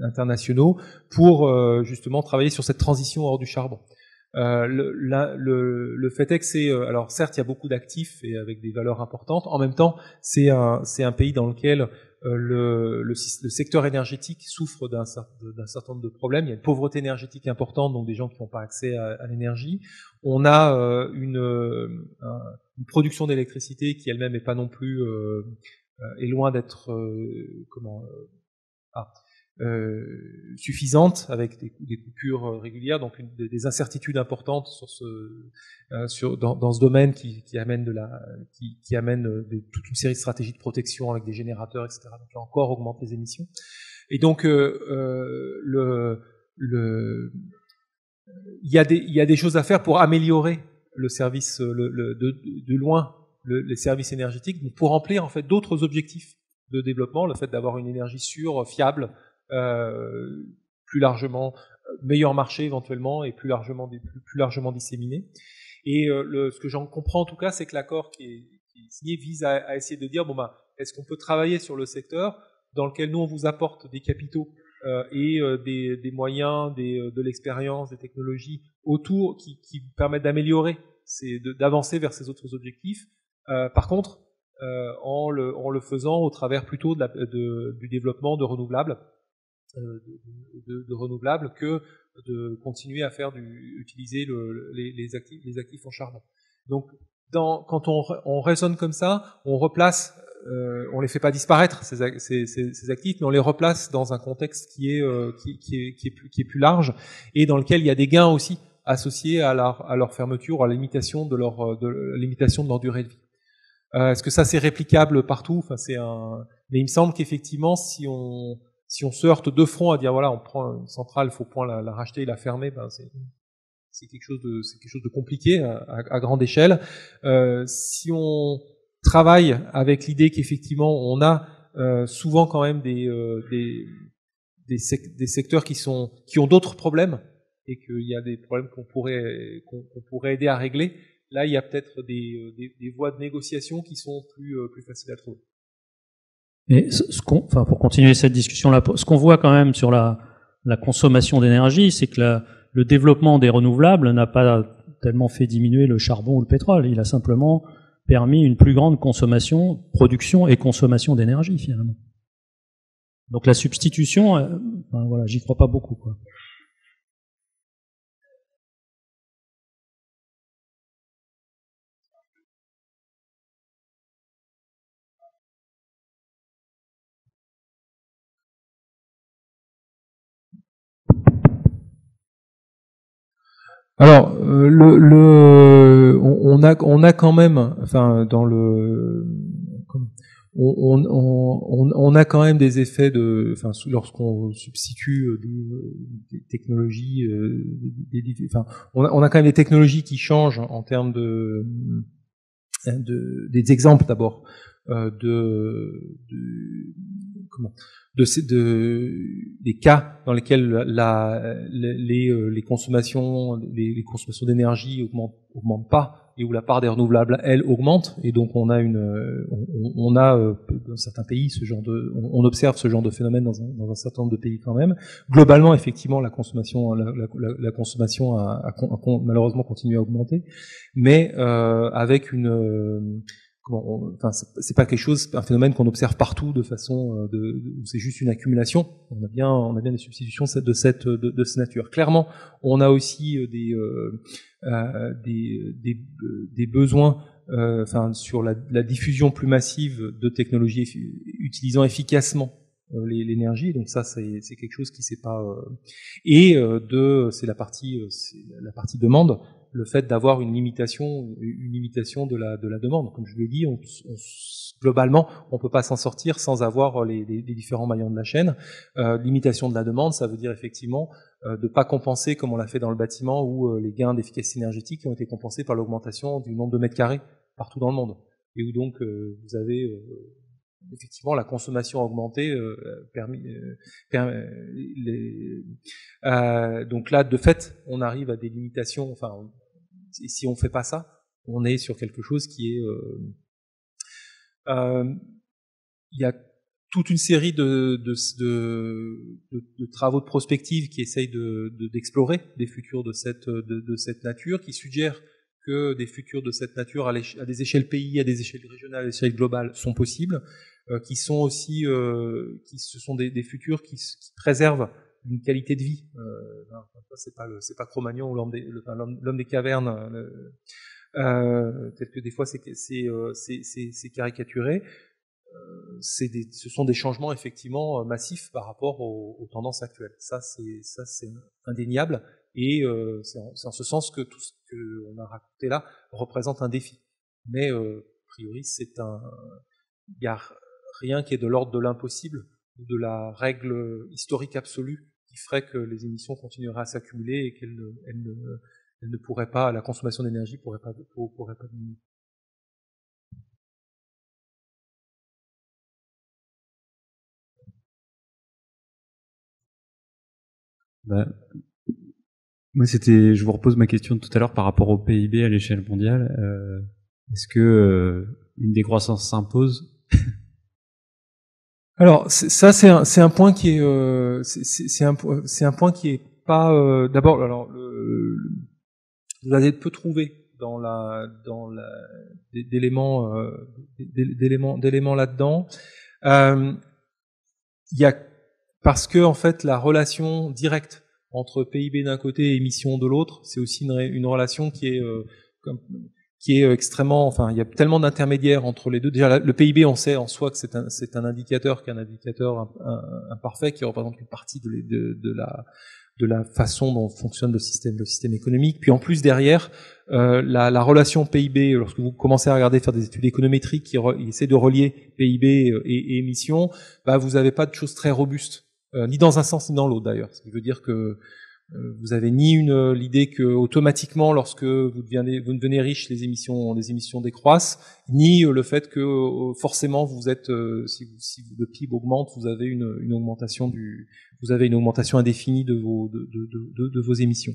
internationaux pour justement travailler sur cette transition hors du charbon. Le fait est que c'est alors certes il y a beaucoup d'actifs et avec des valeurs importantes. En même temps, c'est un pays dans lequel le secteur énergétique souffre d'un certain nombre de problèmes. Il y a une pauvreté énergétique importante, donc des gens qui n'ont pas accès à l'énergie. On a une production d'électricité qui elle-même n'est pas non plus est loin d'être suffisante, avec des coupures régulières, donc des incertitudes importantes dans ce domaine qui amène toute une série de stratégies de protection avec des générateurs, etc. Donc là encore augmente les émissions. Et donc il y a des choses à faire pour améliorer le service de loin les services énergétiques, pour remplir en fait d'autres objectifs de développement, le fait d'avoir une énergie sûre, fiable, plus largement meilleur marché éventuellement et plus largement disséminé. Et ce que j'en comprends en tout cas, c'est que l'accord qui est signé vise à essayer de dire est-ce qu'on peut travailler sur le secteur dans lequel nous on vous apporte des capitaux et des moyens, de l'expérience, des technologies autour qui permettent d'améliorer, d'avancer vers ces autres objectifs. Par contre, en le faisant au travers plutôt du développement de renouvelables, que de continuer à utiliser les actifs en charbon. Donc, quand on raisonne comme ça, on replace, on les fait pas disparaître ces actifs, mais on les replace dans un contexte qui est plus large et dans lequel il y a des gains aussi associés à leur fermeture, à la limitation de leur durée de vie. Est-ce que ça c'est réplicable partout? Mais il me semble qu'effectivement, si on se heurte de front à dire voilà, on prend une centrale, il faut point la racheter et la fermer, c'est quelque chose de compliqué à grande échelle. Si on travaille avec l'idée qu'effectivement on a souvent quand même des secteurs qui ont d'autres problèmes et qu'il y a des problèmes qu'on pourrait aider à régler, là il y a peut-être des voies de négociation qui sont plus faciles à trouver. Et pour continuer cette discussion-là, ce qu'on voit quand même sur la consommation d'énergie, c'est que le développement des renouvelables n'a pas tellement fait diminuer le charbon ou le pétrole. Il a simplement permis une plus grande production et consommation d'énergie finalement. Donc la substitution, voilà, j'y crois pas beaucoup, quoi. Alors, on a quand même, enfin, on a quand même des effets lorsqu'on substitue des technologies, on a quand même des technologies qui changent en termes des exemples d'abord des cas dans lesquels les consommations d'énergie augmentent pas, et où la part des renouvelables, elle, augmente, et donc on a dans certains pays on observe ce genre de phénomène dans un certain nombre de pays quand même. Globalement, effectivement, la consommation a malheureusement continué à augmenter, mais avec c'est pas un phénomène qu'on observe partout de façon c'est juste une accumulation. On a bien des substitutions de cette nature. Clairement, on a aussi des besoins sur la diffusion plus massive de technologies utilisant efficacement l'énergie. Donc ça, c'est quelque chose qui s'est pas c'est la partie demande. Le fait d'avoir une limitation de la demande. Comme je l'ai dit, globalement, on peut pas s'en sortir sans avoir les différents maillons de la chaîne. Limitation de la demande, ça veut dire effectivement de pas compenser, comme on l'a fait dans le bâtiment, où les gains d'efficacité énergétique ont été compensés par l'augmentation du nombre de mètres carrés partout dans le monde. Et où donc vous avez effectivement la consommation a augmenté, donc là, de fait, on arrive à des limitations, et si on fait pas ça, on est sur quelque chose qui est... il y a toute une série de travaux de prospective qui essayent d'explorer des futurs de cette nature, qui suggèrent que des futurs de cette nature à des échelles pays, à des échelles régionales, à des échelles globales sont possibles, qui sont aussi ce sont des futurs qui préservent une qualité de vie. C'est pas Cro-Magnon ou l'homme des cavernes, tel que des fois c'est caricaturé. Ce sont des changements effectivement massifs par rapport aux tendances actuelles. Ça c'est indéniable, et c'est en ce sens que tout ce qu'on a raconté là représente un défi. Mais a priori, il n'y a rien qui est de l'ordre de l'impossible ou de la règle historique absolue qui ferait que les émissions continueraient à s'accumuler et qu'elles ne pourraient pas, la consommation d'énergie pourrait pas diminuer. Moi, je vous repose ma question de tout à l'heure par rapport au PIB à l'échelle mondiale. Est-ce que une décroissance s'impose? Alors ça c'est un point qui est c'est un point qui est pas d'abord, alors vous allez peu trouver d'éléments là-dedans. Il y a, parce que en fait la relation directe entre PIB d'un côté et émissions de l'autre, c'est aussi une relation qui est extrêmement, il y a tellement d'intermédiaires entre les deux. Déjà, le PIB, on sait en soi que c'est un indicateur qui est un indicateur imparfait, qui représente une partie de la façon dont fonctionne le système économique. Puis en plus derrière, la relation PIB, lorsque vous commencez à faire des études économétriques qui essaient de relier PIB et émissions, vous n'avez pas de choses très robustes, ni dans un sens ni dans l'autre d'ailleurs. Ce qui veut dire que vous avez ni l'idée que automatiquement, lorsque vous devenez riche, les émissions décroissent, ni le fait que forcément vous êtes, si le PIB augmente, vous avez une augmentation indéfinie de vos émissions.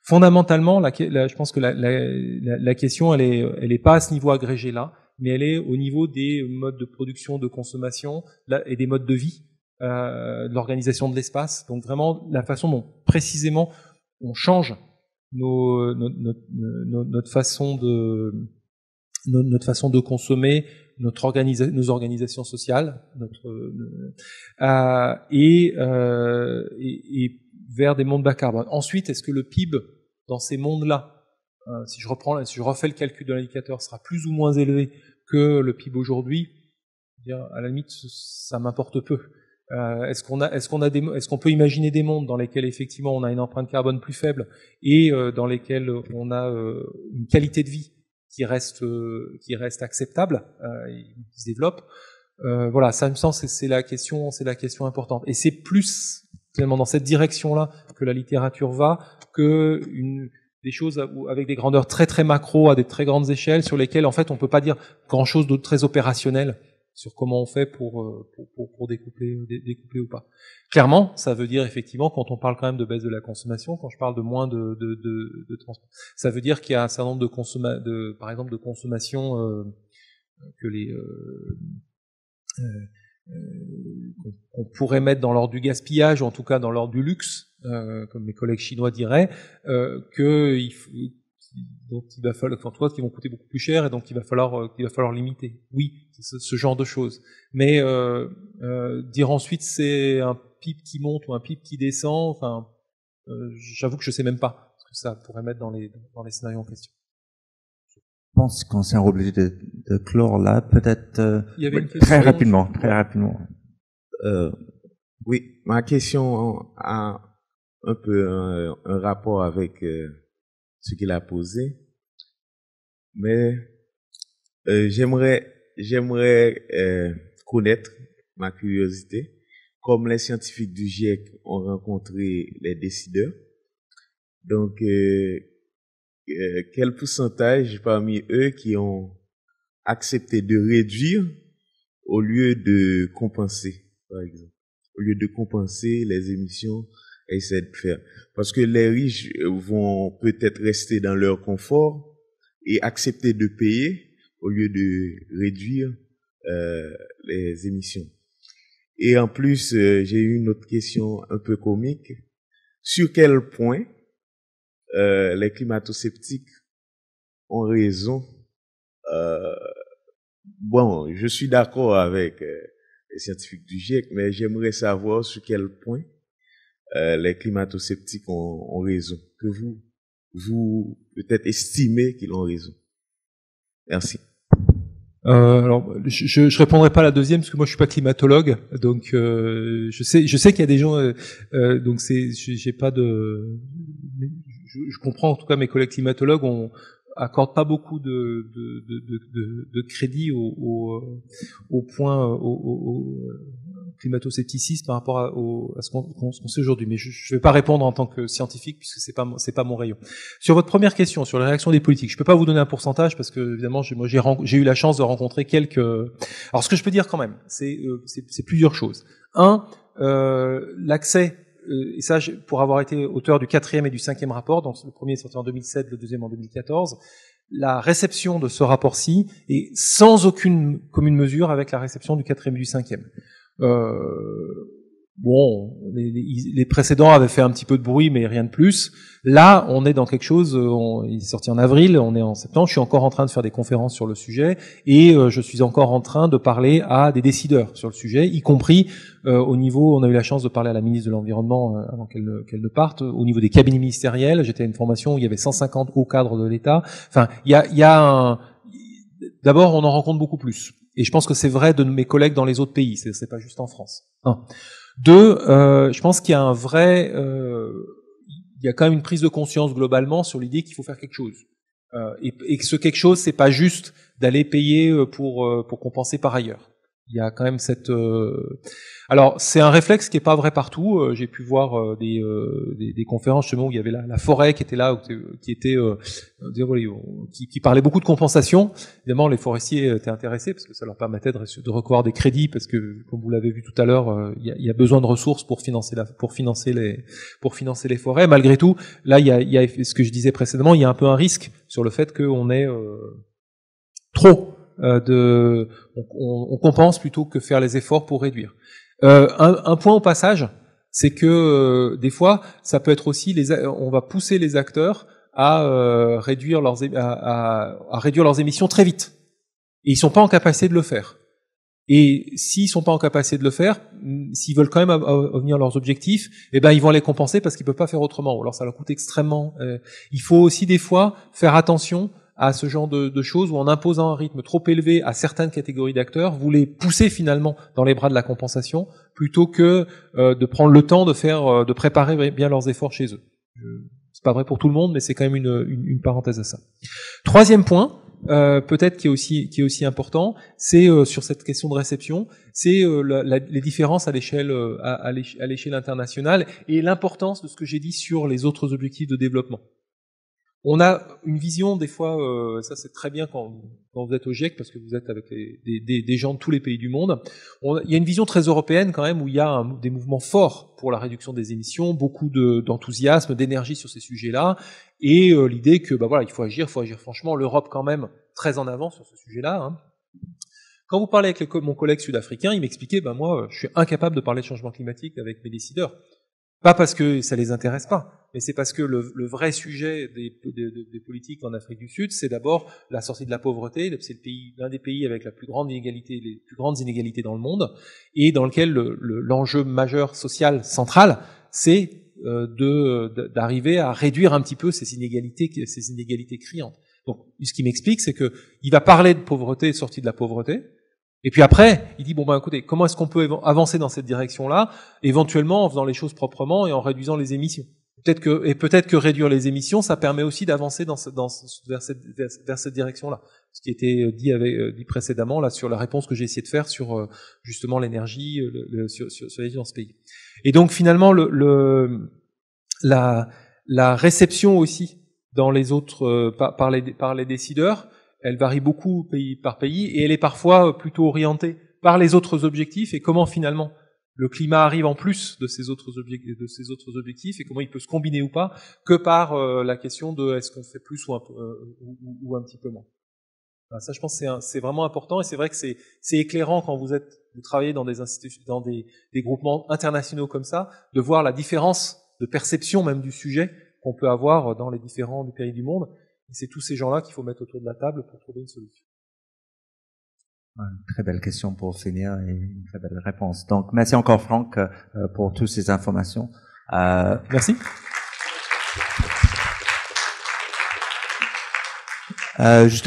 Fondamentalement, je pense que la question, elle est pas à ce niveau agrégé là, mais elle est au niveau des modes de production, de consommation et des modes de vie. De l'organisation de l'espace, donc vraiment la façon dont précisément on change notre façon de consommer, nos organisations sociales, et vers des mondes bas carbone. Ensuite, est-ce que le PIB dans ces mondes-là, si je refais le calcul de l'indicateur, sera plus ou moins élevé que le PIB aujourd'hui? À la limite, ça m'importe peu. Est-ce qu'on peut imaginer des mondes dans lesquels effectivement on a une empreinte carbone plus faible et dans lesquels on a une qualité de vie qui reste acceptable et qui se développe? Voilà, ça me semble c'est la question importante. Et c'est plus finalement dans cette direction-là que la littérature va, que des choses avec des grandeurs très très macro à des très grandes échelles sur lesquelles en fait on peut pas dire grand-chose de très opérationnel. sur comment on fait pour découpler ou pas. Clairement, ça veut dire effectivement, quand on parle quand même de baisse de la consommation, quand je parle de moins de transport, ça veut dire qu'il y a un certain nombre par exemple de consommation que qu'on pourrait mettre dans l'ordre du gaspillage, ou en tout cas dans l'ordre du luxe, comme mes collègues chinois diraient, dont il va falloir, qui vont coûter beaucoup plus cher et donc il va falloir limiter. Oui, ce genre de choses. Mais dire ensuite c'est un PIB qui monte ou un PIB qui descend, enfin, j'avoue que je sais même pas ce que ça pourrait mettre dans les scénarios en question. Je pense qu'on s'est obligé de clore là, peut-être très rapidement. Oui, ma question a un peu un rapport avec ce qu'il a posé, mais j'aimerais connaître ma curiosité. Comme les scientifiques du GIEC ont rencontré les décideurs, donc quel pourcentage parmi eux qui ont accepté de réduire au lieu de compenser, par exemple, au lieu de compenser les émissions, essaient de faire. Parce que les riches vont peut-être rester dans leur confort et accepter de payer au lieu de réduire les émissions. Et en plus, j'ai eu une autre question un peu comique. Sur quel point les climato-sceptiques ont raison? Bon, je suis d'accord avec les scientifiques du GIEC, mais j'aimerais savoir sur quel point les climato-sceptiques ont raison, que vous peut-être estimez qu'ils ont raison. Merci. Alors, je répondrai pas à la deuxième parce que moi je suis pas climatologue, donc je sais qu'il y a des gens, donc j'ai pas de, je comprends en tout cas mes collègues climatologues accordent pas beaucoup de crédit au point au climato-scepticisme par rapport à ce qu'on sait aujourd'hui. Mais je vais pas répondre en tant que scientifique puisque c'est pas mon rayon. Sur votre première question sur les réactions des politiques, je peux pas vous donner un pourcentage parce que évidemment j'ai eu la chance de rencontrer quelques. Alors ce que je peux dire quand même, c'est plusieurs choses. L'accès. Et ça, pour avoir été auteur du 4e et du 5e rapport, donc le premier est sorti en 2007, le deuxième en 2014, la réception de ce rapport-ci est sans aucune commune mesure avec la réception du 4e et du 5e. Bon, les précédents avaient fait un petit peu de bruit, mais rien de plus. Là, on est dans quelque chose, il est sorti en avril, on est en septembre, je suis encore en train de faire des conférences sur le sujet, et je suis encore en train de parler à des décideurs sur le sujet, y compris au niveau, on a eu la chance de parler à la ministre de l'Environnement avant qu'elle ne parte, au niveau des cabinets ministériels, j'étais à une formation où il y avait 150 hauts cadres de l'État, enfin, d'abord, on en rencontre beaucoup plus. Et je pense que c'est vrai de mes collègues dans les autres pays, c'est pas juste en France. 2, je pense qu'il y a il y a quand même une prise de conscience globalement sur l'idée qu'il faut faire quelque chose. Et que ce quelque chose, c'est pas juste d'aller payer pour compenser par ailleurs. Il y a quand même cette. Alors, c'est un réflexe qui est pas vrai partout. J'ai pu voir des conférences justement où il y avait la forêt qui était là, qui parlait beaucoup de compensation. Évidemment, les forestiers étaient intéressés parce que ça leur permettait de recevoir des crédits parce que, comme vous l'avez vu tout à l'heure, il y a besoin de ressources pour financer les forêts. Malgré tout, là, il y a ce que je disais précédemment, il y a un peu un risque sur le fait qu'on ait trop. On compense plutôt que faire les efforts pour réduire. Un point au passage, c'est que des fois, ça peut être aussi on va pousser les acteurs à réduire leurs émissions très vite, et ils sont pas en capacité de le faire. Et s'ils sont pas en capacité de le faire, s'ils veulent quand même obtenir leurs objectifs, eh ben ils vont les compenser parce qu'ils peuvent pas faire autrement. Alors ça leur coûte extrêmement. Il faut aussi des fois faire attention à ce genre de choses où en imposant un rythme trop élevé à certaines catégories d'acteurs, vous les poussez finalement dans les bras de la compensation plutôt que de prendre le temps de préparer bien leurs efforts chez eux. C'est pas vrai pour tout le monde, mais c'est quand même une parenthèse à ça. 3e point, peut-être qui est aussi important, c'est sur cette question de réception, c'est les différences à l'échelle internationale et l'importance de ce que j'ai dit sur les autres objectifs de développement. On a une vision des fois, ça c'est très bien quand vous êtes au GIEC parce que vous êtes avec des gens de tous les pays du monde. Il y a une vision très européenne quand même où il y a des mouvements forts pour la réduction des émissions, beaucoup d'enthousiasme, d'énergie sur ces sujets-là, et l'idée que bah voilà, il faut agir franchement. L'Europe quand même très en avant sur ce sujet-là. Hein. Quand vous parlez avec mon collègue sud-africain, il m'expliquait, ben moi, je suis incapable de parler de changement climatique avec mes décideurs. Pas parce que ça les intéresse pas, mais c'est parce que le vrai sujet des politiques en Afrique du Sud, c'est d'abord la sortie de la pauvreté. C'est l'un des pays avec les plus grandes inégalités dans le monde, et dans lequel l'enjeu majeur social central, c'est d'arriver à réduire un petit peu ces inégalités criantes. Donc, ce qui m'explique, c'est que il va parler de pauvreté, de sortie de la pauvreté. Et puis après, il dit, bon ben écoutez, comment est-ce qu'on peut avancer dans cette direction-là, éventuellement en faisant les choses proprement et en réduisant les émissions. Peut-être que réduire les émissions, ça permet aussi d'avancer vers cette direction-là. Ce qui était dit précédemment là sur la réponse que j'ai essayé de faire sur justement l'énergie sur l'énergie dans ce pays. Et donc finalement la réception aussi dans les autres par les décideurs, elle varie beaucoup pays par pays et elle est parfois plutôt orientée par les autres objectifs et comment finalement le climat arrive en plus de ces autres objectifs et comment il peut se combiner ou pas que par la question de est-ce qu'on fait plus ou un petit peu moins. Enfin, ça, je pense que c'est vraiment important et c'est vrai que c'est éclairant quand vous travaillez dans des institutions, dans des groupements internationaux comme ça, de voir la différence de perception même du sujet qu'on peut avoir dans les différents pays du monde. Et c'est tous ces gens-là qu'il faut mettre autour de la table pour trouver une solution. Une très belle question pour finir et une très belle réponse. Donc, merci encore Franck pour toutes ces informations. Merci. Juste